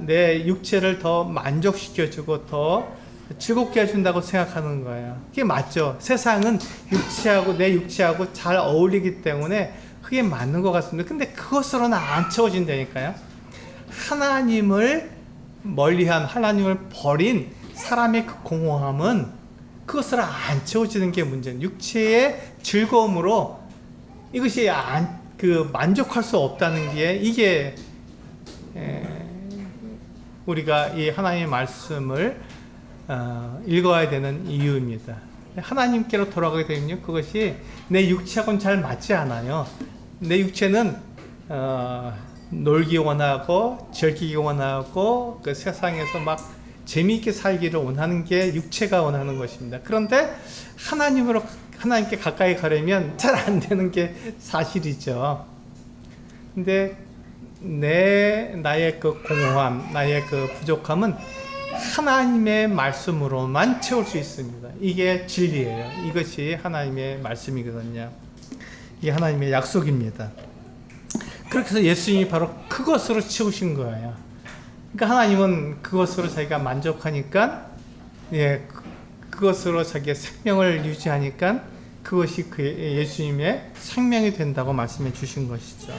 내 육체를 더 만족시켜주고 더 즐겁게 해준다고 생각하는 거예요. 그게 맞죠. 세상은 내 육체하고 잘 어울리기 때문에 그게 맞는 것 같습니다. 근데 그것으로는 안 채워진다니까요. 하나님을 멀리한, 하나님을 버린 사람의 그 공허함은 그것으로 안 채워지는 게 문제예요. 육체의 즐거움으로 이것이 만족할 수 없다는 게 이게 우리가 이 하나님의 말씀을 읽어야 되는 이유입니다. 하나님께로 돌아가게 되면 그것이 내 육체하고는 잘 맞지 않아요. 내 육체는 놀기 원하고 즐기기 원하고 그 세상에서 막 재미있게 살기를 원하는 게 육체가 원하는 것입니다. 그런데 하나님께 가까이 가려면 잘 안 되는 게 사실이죠. 근데 나의 그 공허함, 나의 그 부족함은 하나님의 말씀으로만 채울 수 있습니다. 이게 진리예요. 이것이 하나님의 말씀이거든요. 이게 하나님의 약속입니다. 그렇게 해서 예수님이 바로 그것으로 채우신 거예요. 그러니까 하나님은 그것으로 자기가 만족하니까, 그것으로 자기의 생명을 유지하니까 그것이 예수님의 생명이 된다고 말씀해 주신 것이죠.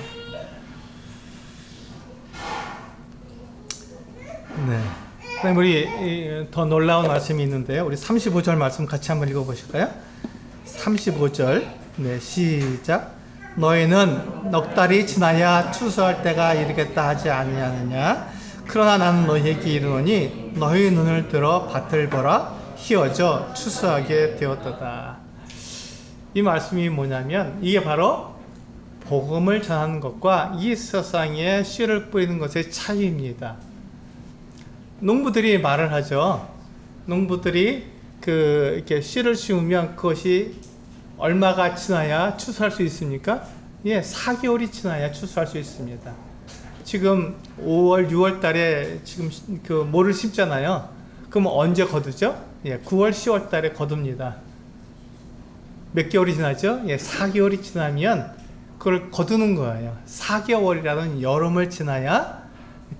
네. 그다음에 우리 더 놀라운 말씀이 있는데요. 우리 35절 말씀 같이 한번 읽어보실까요? 35절. 네, 시작. 너희는 넉 달이 지나야 추수할 때가 이르겠다 하지 아니하느냐? 그러나 나는 너희에게 이르노니 너희 눈을 들어 밭을 보라 희어져 추수하게 되었도다. 이 말씀이 뭐냐면 이게 바로 복음을 전하는 것과 이 세상에 씨를 뿌리는 것의 차이입니다. 농부들이 말을 하죠. 농부들이 이렇게 씨를 심으면 그것이 얼마가 지나야 추수할 수 있습니까? 4개월이 지나야 추수할 수 있습니다. 지금 5월, 6월 달에 지금 모를 심잖아요. 그럼 언제 거두죠? 9월, 10월 달에 거둡니다. 몇 개월이 지나죠? 4개월이 지나면 그걸 거두는 거예요. 4개월이라는 여름을 지나야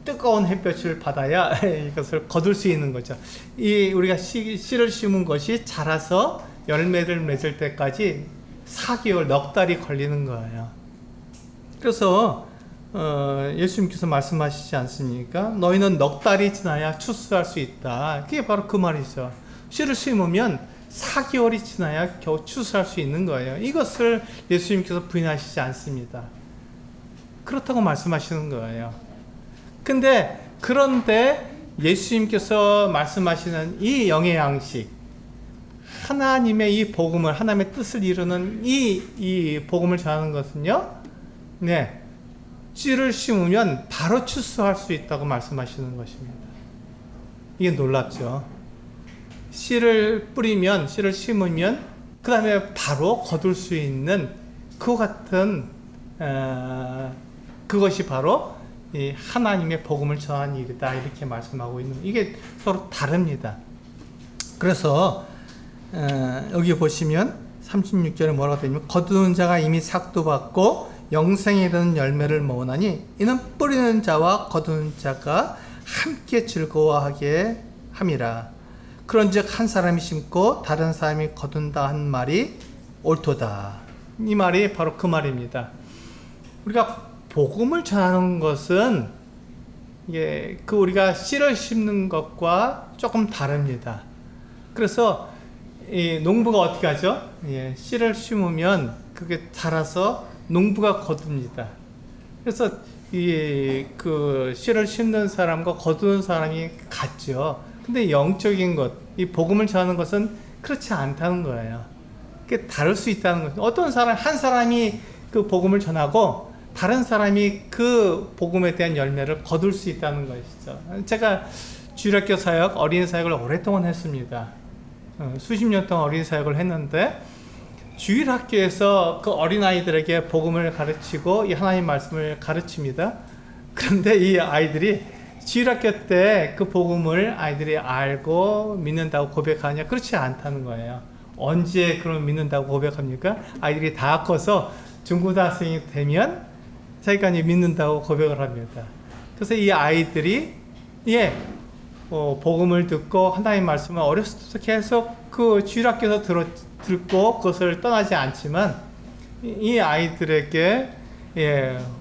뜨거운 햇볕을 받아야 이것을 거둘 수 있는 거죠. 우리가 씨를 심은 것이 자라서 열매를 맺을 때까지 4개월, 넉 달이 걸리는 거예요. 그래서 예수님께서 말씀하시지 않습니까? 너희는 넉 달이 지나야 추수할 수 있다. 그게 바로 그 말이죠. 씨를 심으면 4개월이 지나야 겨우 추수할 수 있는 거예요. 이것을 예수님께서 부인하시지 않습니다. 그렇다고 말씀하시는 거예요. 그런데 예수님께서 말씀하시는 이 영의 양식, 하나님의 이 복음을, 하나님의 뜻을 이루는 이 복음을 전하는 것은요, 씨를 심으면 바로 추수할 수 있다고 말씀하시는 것입니다. 이게 놀랍죠. 씨를 뿌리면, 씨를 심으면 그 다음에 바로 거둘 수 있는 그와 같은 그것이 바로 이 하나님의 복음을 전하는 일이다, 이렇게 말씀하고 있는, 이게 서로 다릅니다. 그래서 여기 보시면 36절에 뭐라고 되냐면 거두는 자가 이미 삭도 받고 영생에 이르는 열매를 모으나니 이는 뿌리는 자와 거두는 자가 함께 즐거워하게 함이라. 그런즉 한 사람이 심고 다른 사람이 거둔다 한 말이 옳도다. 이 말이 바로 그 말입니다. 우리가 복음을 전하는 것은 우리가 씨를 심는 것과 조금 다릅니다. 그래서 이 농부가 어떻게 하죠? 씨를 심으면 그게 자라서 농부가 거둡니다. 그래서 그 씨를 심는 사람과 거두는 사람이 같죠. 근데 영적인 것, 이 복음을 전하는 것은 그렇지 않다는 거예요. 그게 다를 수 있다는 거죠. 어떤 사람, 한 사람이 그 복음을 전하고 다른 사람이 그 복음에 대한 열매를 거둘 수 있다는 것이죠. 제가 주일학교 사역, 어린이 사역을 오랫동안 했습니다. 수십 년 동안 어린이 사역을 했는데 주일학교에서 그 어린아이들에게 복음을 가르치고 이 하나님 말씀을 가르칩니다. 그런데 이 아이들이 주일학교 때 그 복음을 아이들이 알고 믿는다고 고백하냐? 그렇지 않다는 거예요. 언제 그럼 믿는다고 고백합니까? 아이들이 다 커서 중고등학생이 되면 자기가 믿는다고 고백을 합니다. 그래서 이 아이들이 복음을 듣고 하나님 말씀을 어렸을 때부터 계속 그 주일학교에서 듣고 그것을 떠나지 않지만 이 아이들에게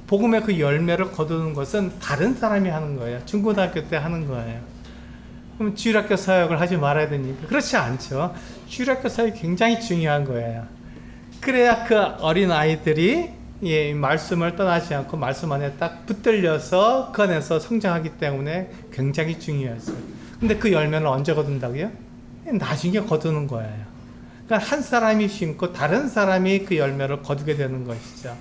복음의 그 열매를 거두는 것은 다른 사람이 하는 거예요. 중고등학교 때 하는 거예요. 그럼 주일학교 사역을 하지 말아야 되니까 그렇지 않죠. 주일학교 사역이 굉장히 중요한 거예요. 그래야 그 어린 아이들이 말씀을 떠나지 않고 말씀 안에 딱 붙들려서 그 안에서 성장하기 때문에 굉장히 중요하죠. 근데 그 열매를 언제 거둔다고요? 나중에 거두는 거예요. 그러니까 한 사람이 심고 다른 사람이 그 열매를 거두게 되는 것이죠.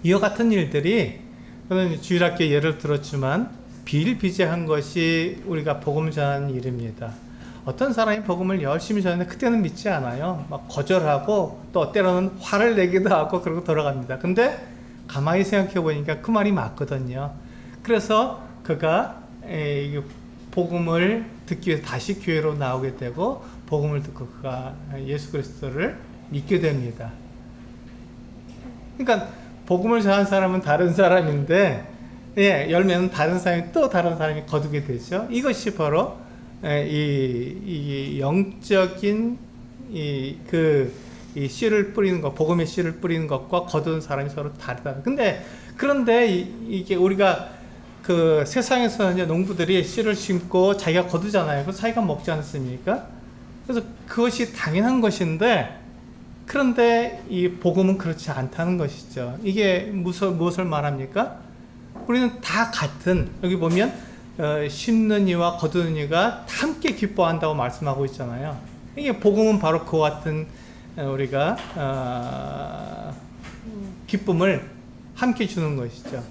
이와 같은 일들이 저는 주일학교 예를 들었지만 비일비재한 것이 우리가 복음을 전하는 일입니다. 어떤 사람이 복음을 열심히 전하는데 그때는 믿지 않아요. 막 거절하고 또 때로는 화를 내기도 하고 그러고 돌아갑니다. 근데 가만히 생각해 보니까 그 말이 맞거든요. 그래서 그가 복음을 듣기 위해서 다시 교회로 나오게 되고 복음을 듣고 그가 예수 그리스도를 믿게 됩니다. 그러니까 복음을 전한 사람은 다른 사람인데 열매는 다른 사람이 또 다른 사람이 거두게 되죠. 이것이 바로 이 영적인 이 씨를 뿌리는 것, 복음의 씨를 뿌리는 것과 거두는 사람이 서로 다르다. 그런데 이게 우리가 그 세상에서는 농부들이 씨를 심고 자기가 거두잖아요. 그래서 자기가 먹지 않습니까? 그래서 그것이 당연한 것인데, 그런데 이 복음은 그렇지 않다는 것이죠. 이게 무엇을 말합니까? 우리는 다 같은, 여기 보면 심는 이와 거두는 이가 함께 기뻐한다고 말씀하고 있잖아요. 이게 복음은 바로 그와 같은 우리가 기쁨을 함께 주는 것이죠.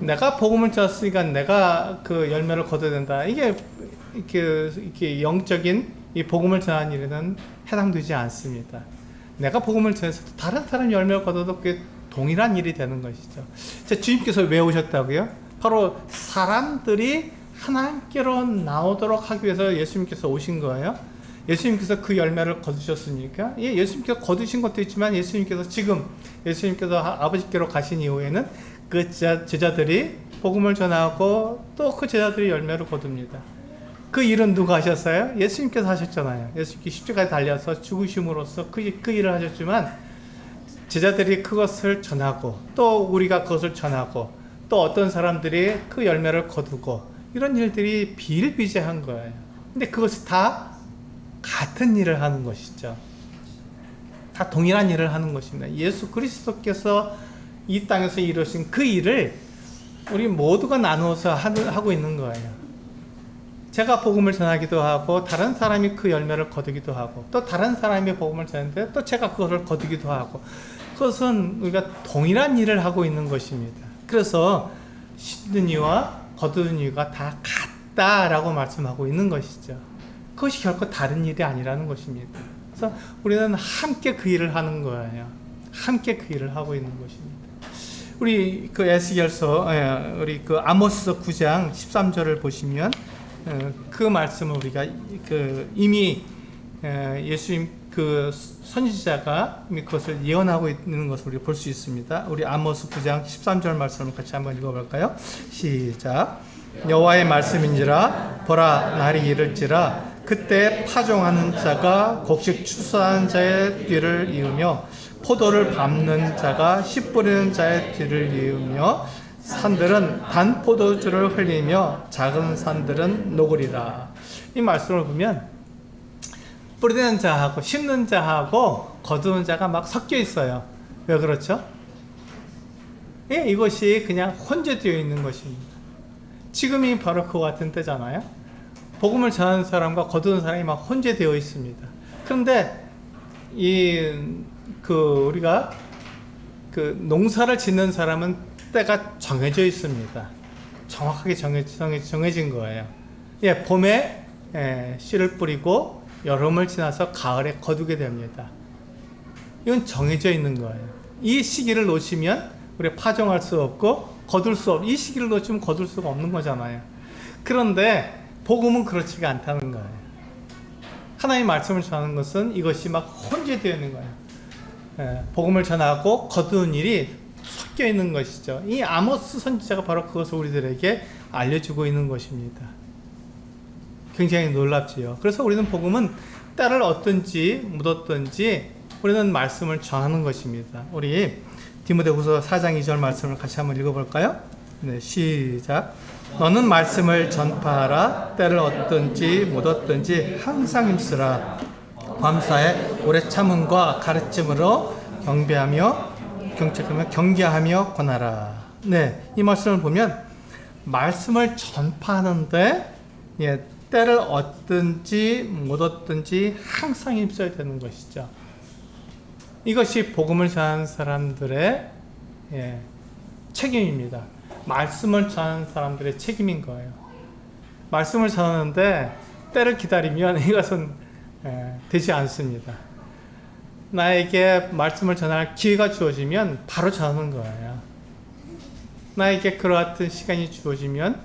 내가 복음을 전했으니까 내가 그 열매를 거둬야 된다. 이게 영적인 이 복음을 전하는 일에는 해당되지 않습니다. 내가 복음을 전해서 다른 사람 열매를 거둬도 그게 동일한 일이 되는 것이죠. 주님께서 왜 오셨다고요? 바로 사람들이 하나님께로 나오도록 하기 위해서 예수님께서 오신 거예요. 예수님께서 그 열매를 거두셨습니까? 예, 예수님께서 거두신 것도 있지만 예수님께서 아버지께로 가신 이후에는 그 제자들이 복음을 전하고 또 그 제자들이 열매를 거둡니다. 그 일은 누가 하셨어요? 예수님께서 하셨잖아요. 예수님께서 십자가에 달려서 죽으심으로써 그 일을 하셨지만 제자들이 그것을 전하고 또 우리가 그것을 전하고 또 어떤 사람들이 그 열매를 거두고 이런 일들이 비일비재한 거예요. 근데 그것이 다 같은 일을 하는 것이죠. 다 동일한 일을 하는 것입니다. 예수 그리스도께서 이 땅에서 이루신 그 일을 우리 모두가 나누어서 하고 있는 거예요. 제가 복음을 전하기도 하고 다른 사람이 그 열매를 거두기도 하고 또 다른 사람이 복음을 전하는데 또 제가 그것을 거두기도 하고, 그것은 우리가 동일한 일을 하고 있는 것입니다. 그래서 심는 이와 거두는 이가 다 같다라고 말씀하고 있는 것이죠. 그것이 결코 다른 일이 아니라는 것입니다. 그래서 우리는 함께 그 일을 하는 거예요. 함께 그 일을 하고 있는 것입니다. 우리 그 에스겔서, 우리 그 아모스서 9장 13절을 보시면 그 말씀을 우리가 이미 예수님 그 선지자가 그것을 예언하고 있는 것을 우리가 볼 수 있습니다. 우리 아모스 9장 13절 말씀을 같이 한번 읽어볼까요? 시작. 여호와의 말씀인지라 보라 날이 이를지라 그때 파종하는 자가 곡식 추수하는 자의 뒤를 이으며 포도를 밟는 자가 씨 뿌리는 자의 뒤를 이으며 산들은 단 포도주를 흘리며 작은 산들은 녹으리라. 이 말씀을 보면 뿌리는 자하고 심는 자하고 거두는 자가 막 섞여 있어요. 왜 그렇죠? 예, 이것이 그냥 혼재되어 있는 것입니다. 지금이 바로 그와 같은 때잖아요. 복음을 전하는 사람과 거두는 사람이 막 혼재되어 있습니다. 그런데 우리가 농사를 짓는 사람은 때가 정해져 있습니다. 정확하게 정해진 거예요. 예, 봄에 씨를 뿌리고 여름을 지나서 가을에 거두게 됩니다. 이건 정해져 있는 거예요. 이 시기를 놓치면 우리가 파종할 수 없고 거둘 수 없고, 이 시기를 놓치면 거둘 수가 없는 거잖아요. 그런데 복음은 그렇지가 않다는 거예요. 하나님의 말씀을 전하는 것은 이것이 막 혼재되어 있는 거예요. 복음을 전하고 거두는 일이 섞여 있는 것이죠. 이 아모스 선지자가 바로 그것을 우리들에게 알려주고 있는 것입니다. 굉장히 놀랍지요. 그래서 우리는 복음은 때를 얻든지 묻었든지 우리는 말씀을 전하는 것입니다. 우리 디모데후서 4장 2절 말씀을 같이 한번 읽어볼까요? 네, 시작. 너는 말씀을 전파하라. 때를 얻든지 묻었든지 항상 힘쓰라. 감사에 오래 참음과 가르침으로 경계하며 권하라. 네, 이 말씀을 보면 말씀을 전파하는데 때를 얻든지 못 얻든지 항상 힘써야 되는 것이죠. 이것이 복음을 전하는 사람들의 책임입니다. 말씀을 전하는 사람들의 책임인 거예요. 말씀을 전하는데 때를 기다리면 이것은 되지 않습니다. 나에게 말씀을 전할 기회가 주어지면 바로 전하는 거예요. 나에게 그와 같은 시간이 주어지면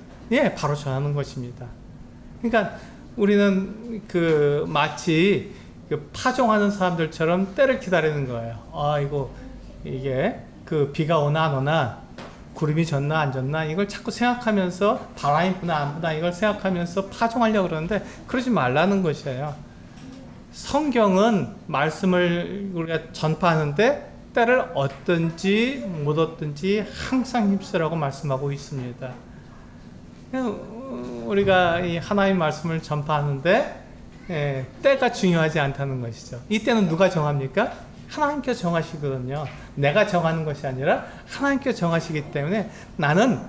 바로 전하는 것입니다. 그러니까 우리는 마치 파종하는 사람들처럼 때를 기다리는 거예요. 이게 비가 오나 안 오나, 구름이 졌나 안 졌나, 이걸 자꾸 생각하면서 바람이 부나 안 부나 이걸 생각하면서 파종하려고 그러는데 그러지 말라는 것이에요. 성경은 말씀을 우리가 전파하는데 때를 얻든지 못 얻든지 항상 힘쓰라고 말씀하고 있습니다. 우리가 이 하나님의 말씀을 전파하는데 때가 중요하지 않다는 것이죠. 이 때는 누가 정합니까? 하나님께서 정하시거든요. 내가 정하는 것이 아니라 하나님께서 정하시기 때문에 나는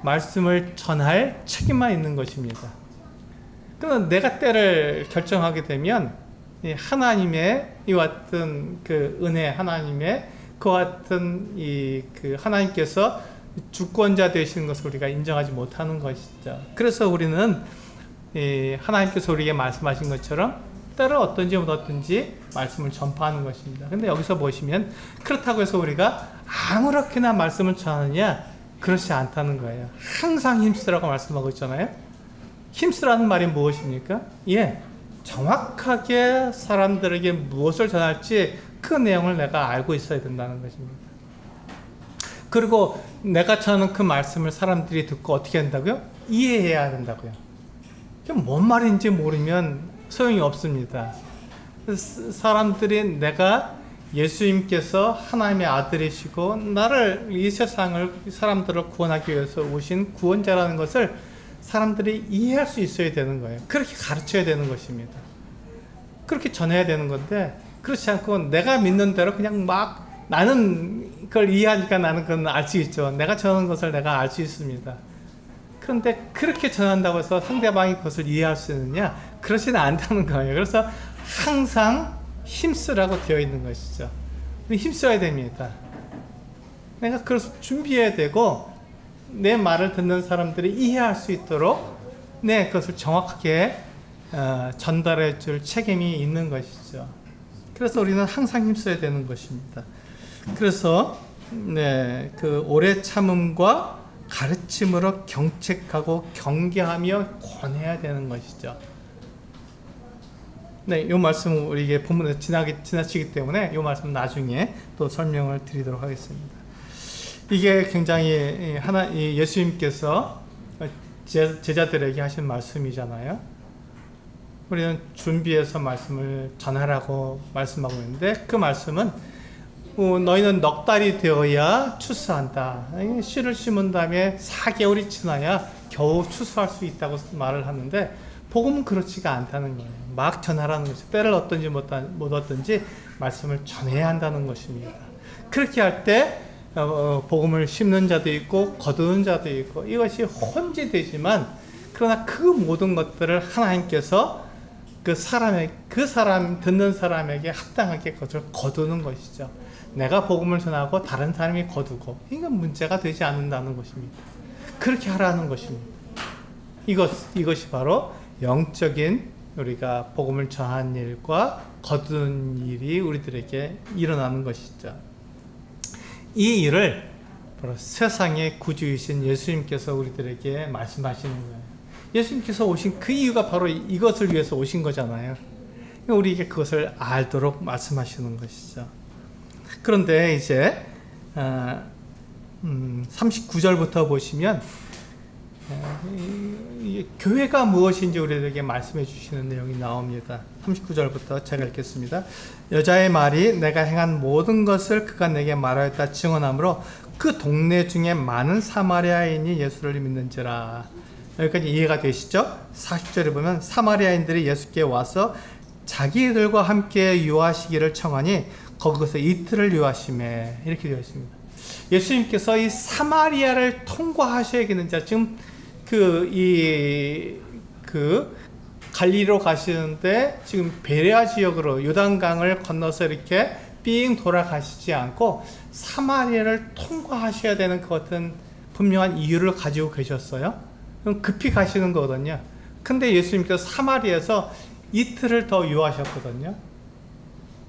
말씀을 전할 책임만 있는 것입니다. 그러나 내가 때를 결정하게 되면 하나님의 이와 같은 은혜, 하나님의 그와 같은 하나님께서 주권자 되시는 것을 우리가 인정하지 못하는 것이죠. 그래서 우리는 하나님께서 우리에게 말씀하신 것처럼 때를 얻든지 못 얻든지 말씀을 전파하는 것입니다. 근데 여기서 보시면 그렇다고 해서 우리가 아무렇게나 말씀을 전하느냐? 그렇지 않다는 거예요. 항상 힘쓰라고 말씀하고 있잖아요. 힘쓰라는 말이 무엇입니까? 정확하게 사람들에게 무엇을 전할지 그 내용을 내가 알고 있어야 된다는 것입니다. 그리고 내가 전하는 그 말씀을 사람들이 듣고 어떻게 한다고요? 이해해야 된다고요. 뭔 말인지 모르면 소용이 없습니다. 사람들이 내가 예수님께서 하나님의 아들이시고 나를 이 세상을 사람들을 구원하기 위해서 오신 구원자라는 것을 사람들이 이해할 수 있어야 되는 거예요. 그렇게 가르쳐야 되는 것입니다. 그렇게 전해야 되는 건데 그렇지 않고 내가 믿는 대로 그냥 막 나는 그걸 이해하니까 나는 그건 알 수 있죠. 내가 전하는 것을 내가 알 수 있습니다. 그런데 그렇게 전한다고 해서 상대방이 그것을 이해할 수 있느냐? 그렇지는 않다는 거예요. 그래서 항상 힘쓰라고 되어 있는 것이죠. 힘써야 됩니다. 내가 그걸 준비해야 되고 내 말을 듣는 사람들이 이해할 수 있도록 그것을 정확하게 전달해 줄 책임이 있는 것이죠. 그래서 우리는 항상 힘써야 되는 것입니다. 그래서 오래 참음과 가르침으로 경책하고 경계하며 권해야 되는 것이죠. 네, 이 말씀은 우리에게 본문에서 지나치기 때문에 이 말씀 나중에 또 설명을 드리도록 하겠습니다. 이게 굉장히 예수님께서 제자들에게 하신 말씀이잖아요. 우리는 준비해서 말씀을 전하라고 말씀하고 있는데, 그 말씀은 너희는 넉 달이 되어야 추수한다. 씨를 심은 다음에 4개월이 지나야 겨우 추수할 수 있다고 말을 하는데, 복음은 그렇지가 않다는 거예요. 막 전하라는 것이, 때를 얻든지 못 얻든지 말씀을 전해야 한다는 것입니다. 그렇게 할 때 복음을 심는 자도 있고 거두는 자도 있고, 이것이 혼재되지만, 그러나 그 모든 것들을 하나님께서 그 사람 듣는 사람에게 합당하게 그것을 거두는 것이죠. 내가 복음을 전하고 다른 사람이 거두고, 이건 문제가 되지 않는다는 것입니다. 그렇게 하라는 것입니다. 이것이 바로 영적인 우리가 복음을 전하는 일과 거두는 일이 우리들에게 일어나는 것이죠. 이 일을 바로 세상의 구주이신 예수님께서 우리들에게 말씀하시는 거예요. 예수님께서 오신 그 이유가 바로 이것을 위해서 오신 거잖아요. 우리에게 그것을 알도록 말씀하시는 것이죠. 그런데 이제 39절부터 보시면 교회가 무엇인지 우리에게 말씀해 주시는 내용이 나옵니다. 39절부터 제가 읽겠습니다. 여자의 말이 내가 행한 모든 것을 그가 내게 말하였다 증언하므로 그 동네 중에 많은 사마리아인이 예수를 믿는지라. 여기까지 이해가 되시죠? 40절에 보면 사마리아인들이 예수께 와서 자기들과 함께 유하시기를 청하니 거기서 이틀을 유하시매, 이렇게 되어 있습니다. 예수님께서 이 사마리아를 통과하셔야겠는지, 지금 갈릴리로 가시는데 지금 베레아 지역으로 요단강을 건너서 이렇게 삥 돌아가시지 않고 사마리아를 통과하셔야 되는 그 어떤 분명한 이유를 가지고 계셨어요. 그럼 급히 가시는 거거든요. 근데 예수님께서 사마리아에서 이틀을 더 유하셨거든요.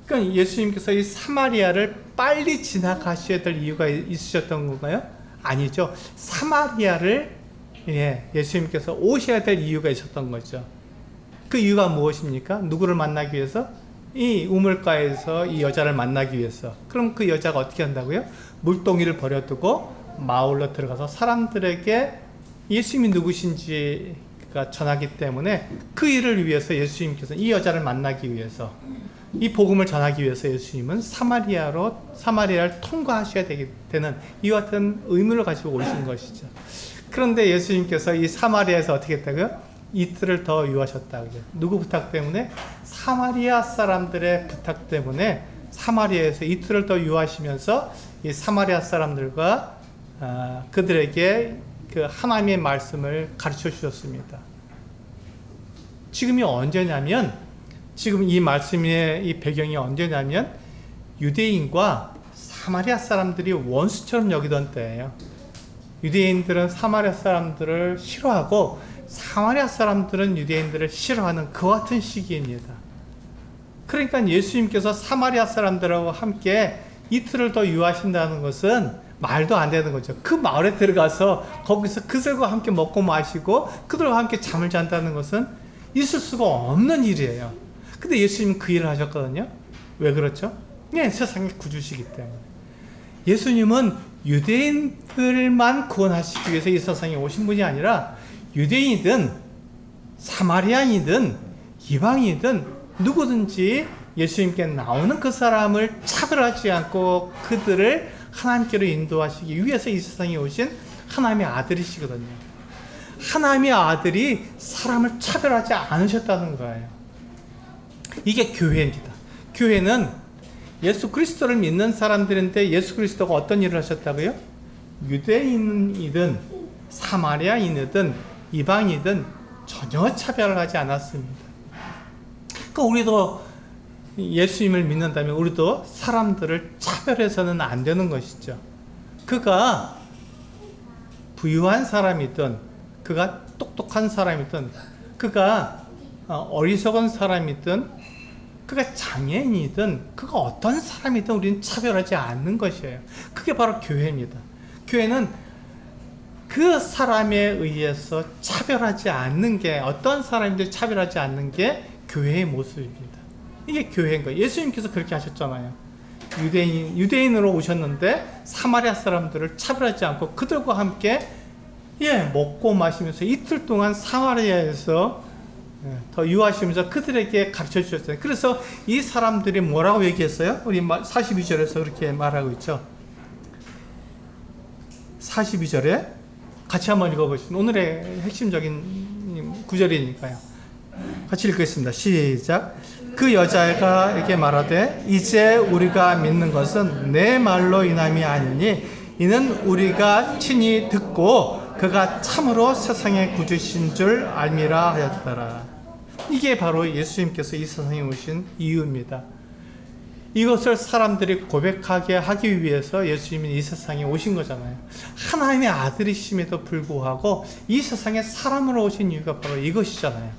그러니까 예수님께서 이 사마리아를 빨리 지나가셔야 될 이유가 있으셨던 건가요? 아니죠. 사마리아를 예수님께서 오셔야 될 이유가 있었던 거죠. 그 이유가 무엇입니까? 누구를 만나기 위해서? 이 우물가에서 이 여자를 만나기 위해서. 그럼 그 여자가 어떻게 한다고요? 물동이를 버려두고 마을로 들어가서 사람들에게 예수님이 누구신지가 전하기 때문에 그 일을 위해서 예수님께서 이 여자를 만나기 위해서, 이 복음을 전하기 위해서 예수님은 사마리아를 통과하셔야 되는 이와 같은 의무를 가지고 오신 것이죠. 그런데 예수님께서 이 사마리아에서 어떻게 했다고요? 이틀을 더 유하셨다고요. 누구 부탁 때문에? 사마리아 사람들의 부탁 때문에 사마리아에서 이틀을 더 유하시면서 이 사마리아 사람들과 그들에게 그 하나님의 말씀을 가르쳐 주셨습니다. 지금이 언제냐면, 지금 이 말씀의 이 배경이 언제냐면 유대인과 사마리아 사람들이 원수처럼 여기던 때예요. 유대인들은 사마리아 사람들을 싫어하고 사마리아 사람들은 유대인들을 싫어하는 그 같은 시기입니다. 그러니까 예수님께서 사마리아 사람들하고 함께 이틀을 더 유하신다는 것은 말도 안 되는 거죠. 그 마을에 들어가서 거기서 그들과 함께 먹고 마시고 그들과 함께 잠을 잔다는 것은 있을 수가 없는 일이에요. 근데 예수님은 그 일을 하셨거든요. 왜 그렇죠? 네, 세상의 구주시기 때문에. 예수님은 유대인들만 구원하시기 위해서 이 세상에 오신 분이 아니라 유대인이든 사마리아인이든 이방인이든 누구든지 예수님께 나오는 그 사람을 차별하지 않고 그들을 하나님께로 인도하시기 위해서 이 세상에 오신 하나님의 아들이시거든요. 하나님의 아들이 사람을 차별하지 않으셨다는 거예요. 이게 교회입니다. 교회는 예수 그리스도를 믿는 사람들인데 예수 그리스도가 어떤 일을 하셨다고요? 유대인이든 사마리아인이든 이방이든 전혀 차별을 하지 않았습니다. 그러니까 우리도 예수님을 믿는다면 우리도 사람들을 차별해서는 안 되는 것이죠. 그가 부유한 사람이든 그가 똑똑한 사람이든 그가 어리석은 사람이든 그가 장애인이든 그가 어떤 사람이든 우리는 차별하지 않는 것이에요. 그게 바로 교회입니다. 교회는 그 사람에 의해서 차별하지 않는 게, 어떤 사람들 차별하지 않는 게 교회의 모습입니다. 이게 교회인 거예요. 예수님께서 그렇게 하셨잖아요. 유대인으로 오셨는데 사마리아 사람들을 차별하지 않고 그들과 함께 먹고 마시면서 이틀 동안 사마리아에서 더 유하시면서 그들에게 가르쳐 주셨어요. 그래서 이 사람들이 뭐라고 얘기했어요? 우리 42절에서 그렇게 말하고 있죠. 42절에 같이 한번 읽어보시면 오늘의 핵심적인 구절이니까요. 같이 읽겠습니다. 시작. 그 여자가 말하되 이제 우리가 믿는 것은 내 말로 인함이 아니니 이는 우리가 친히 듣고 그가 참으로 세상의 구주신 줄 알미라 하였더라. 이게 바로 예수님께서 이 세상에 오신 이유입니다. 이것을 사람들이 고백하게 하기 위해서 예수님이 이 세상에 오신 거잖아요. 하나님의 아들이심에도 불구하고 이 세상에 사람으로 오신 이유가 바로 이것이잖아요.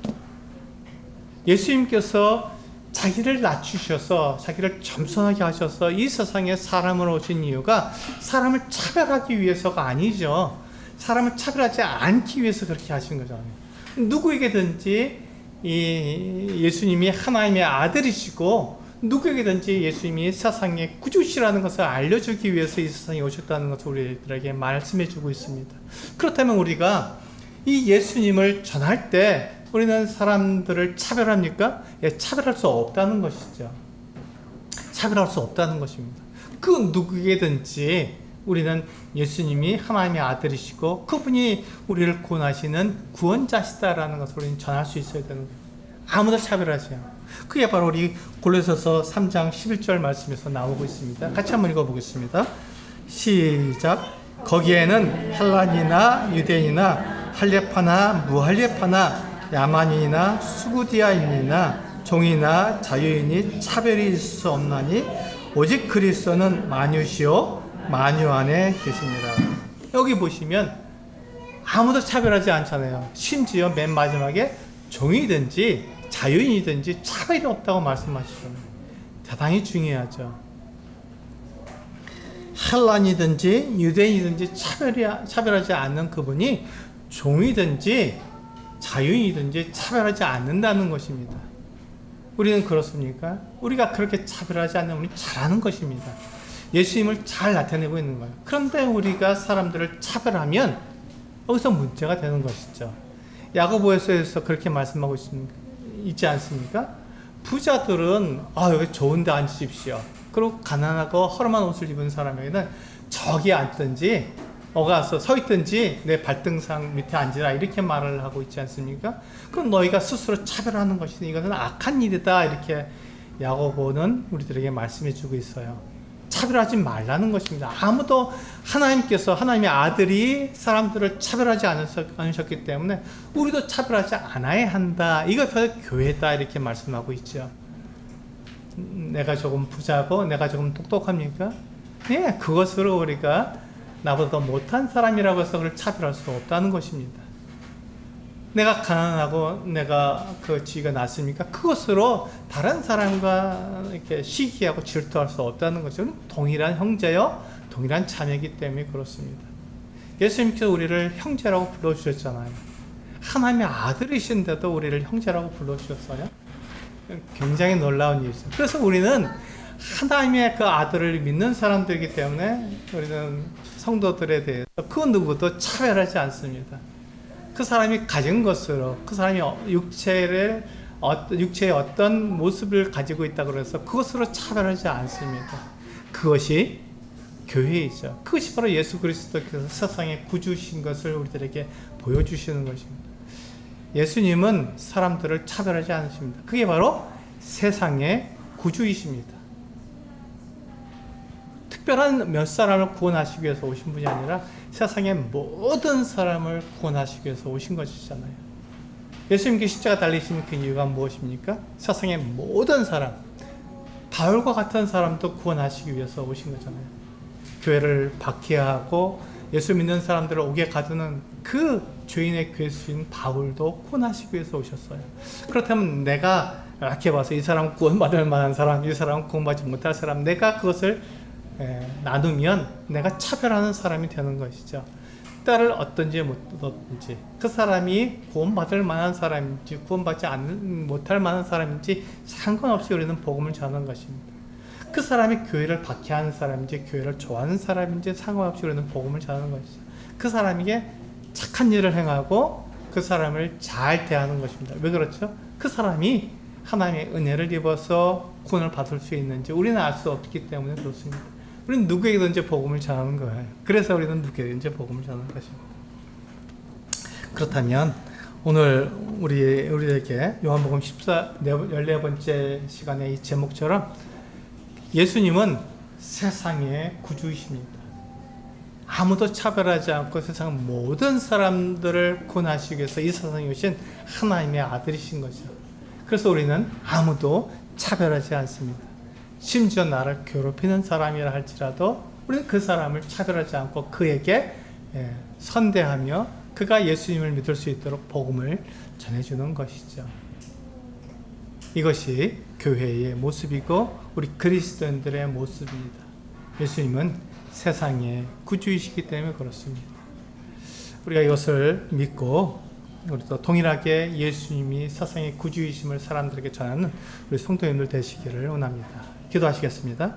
예수님께서 자기를 낮추셔서 자기를 겸손하게 하셔서 이 세상에 사람으로 오신 이유가 사람을 차별하기 위해서가 아니죠. 사람을 차별하지 않기 위해서 그렇게 하신 거잖아요. 누구에게든지 이 예수님이 하나님의 아들이시고 누구에게든지 예수님이 세상의 구주시라는 것을 알려주기 위해서 이 세상에 오셨다는 것을 우리들에게 말씀해 주고 있습니다. 그렇다면 우리가 이 예수님을 전할 때 우리는 사람들을 차별합니까? 차별할 수 없다는 것이죠. 차별할 수 없다는 것입니다. 그 누구에게든지 우리는 예수님이 하나님의 아들이시고 그분이 우리를 구원하시는 구원자시다라는 것을 우리는 전할 수 있어야 되는 거예요. 아무도 차별하지 않아요. 그게 바로 우리 골로새서 3장 11절 말씀에서 나오고 있습니다. 같이 한번 읽어보겠습니다. 시작. 거기에는 헬란이나 유대인이나 할례파나 무할례파나 야만인이나 수구디아인이나 종이나 자유인이 차별이 있을 수 없나니 오직 그리스도는 만유시요 만유 안에 계십니다. 여기 보시면 아무도 차별하지 않잖아요. 심지어 맨 마지막에 종이든지 자유인이든지 차별이 없다고 말씀하시잖아요. 대단히 중요하죠. 헬란이든지 유대인이든지 차별하지 않는 그분이 종이든지 자유인이든지 차별하지 않는다는 것입니다. 우리는 그렇습니까? 우리가 그렇게 차별하지 않는 우리 잘하는 것입니다. 예수님을 잘 나타내고 있는 거예요. 그런데 우리가 사람들을 차별하면 여기서 문제가 되는 것이죠. 야고보서에서 그렇게 말씀하고 있지 않습니까? 부자들은 여기 좋은 데 앉으십시오. 그리고 가난하고 허름한 옷을 입은 사람에게는 저기 앉든지 가서 서 있든지 내 발등상 밑에 앉으라 이렇게 말을 하고 있지 않습니까? 그럼 너희가 스스로 차별하는 것이다. 이것은 악한 일이다. 이렇게 야고보는 우리들에게 말씀해 주고 있어요. 차별하지 말라는 것입니다. 아무도 하나님께서 하나님의 아들이 사람들을 차별하지 않으셨기 때문에 우리도 차별하지 않아야 한다. 이것 바로 교회다. 이렇게 말씀하고 있죠. 내가 조금 부자고 내가 조금 똑똑합니까? 네, 그것으로 우리가 나보다 더 못한 사람이라고 해서 그를 차별할 수 없다는 것입니다. 내가 가난하고 내가 그 지위가 낮습니까? 그것으로 다른 사람과 이렇게 시기하고 질투할 수 없다는 것은 동일한 형제요, 동일한 자매이기 때문에 그렇습니다. 예수님께서 우리를 형제라고 불러주셨잖아요. 하나님의 아들이신데도 우리를 형제라고 불러주셨어요. 굉장히 놀라운 일이죠. 그래서 우리는 하나님의 그 아들을 믿는 사람들이기 때문에 우리는 성도들에 대해서 그 누구도 차별하지 않습니다. 그 사람이 가진 것으로 그 사람이 육체의 어떤 모습을 가지고 있다고 해서 그것으로 차별하지 않습니다. 그것이 교회이죠. 그것이 바로 예수 그리스도께서 세상에 구주신 것을 우리들에게 보여주시는 것입니다. 예수님은 사람들을 차별하지 않으십니다. 그게 바로 세상의 구주이십니다. 특별한 몇 사람을 구원하시기 위해서 오신 분이 아니라 세상의 모든 사람을 구원하시기 위해서 오신 것이잖아요. 예수님께 십자가 달리신 그 이유가 무엇입니까? 세상의 모든 사람, 바울과 같은 사람도 구원하시기 위해서 오신 거잖아요. 교회를 박해하고 예수 믿는 사람들을 옥에 가두는 그 죄인의 괴수인 바울도 구원하시기 위해서 오셨어요. 그렇다면 내가 이렇게 봐서 이 사람은 구원받을 만한 사람, 이 사람은 구원받지 못할 사람, 내가 그것을 나누면 내가 차별하는 사람이 되는 것이죠. 식달을 얻든지 못 얻든지, 그 사람이 구원받을 만한 사람인지 구원받지 못할 만한 사람인지 상관없이 우리는 복음을 전하는 것입니다. 그 사람이 교회를 박해하는 사람인지 교회를 좋아하는 사람인지 상관없이 우리는 복음을 전하는 것이죠. 그 사람에게 착한 일을 행하고 그 사람을 잘 대하는 것입니다. 왜 그렇죠? 그 사람이 하나님의 은혜를 입어서 구원을 받을 수 있는지 우리는 알 수 없기 때문에 그렇습니다. 우리는 누구에게든지 복음을 전하는 거예요. 그래서 우리는 누구에게든지 복음을 전하는 것입니다. 그렇다면 오늘 우리에게 요한복음 14번째 시간의 이 제목처럼 예수님은 세상의 구주이십니다. 아무도 차별하지 않고 세상 모든 사람들을 구원하시기 위해서 이 세상에 오신 하나님의 아들이신 거죠. 그래서 우리는 아무도 차별하지 않습니다. 심지어 나를 괴롭히는 사람이라 할지라도 우리는 그 사람을 차별하지 않고 그에게 선대하며 그가 예수님을 믿을 수 있도록 복음을 전해주는 것이죠. 이것이 교회의 모습이고 우리 그리스도인들의 모습입니다. 예수님은 세상의 구주이시기 때문에 그렇습니다. 우리가 이것을 믿고 우리도 동일하게 예수님이 세상의 구주이심을 사람들에게 전하는 우리 성도님들 되시기를 원합니다. 기도하시겠습니다.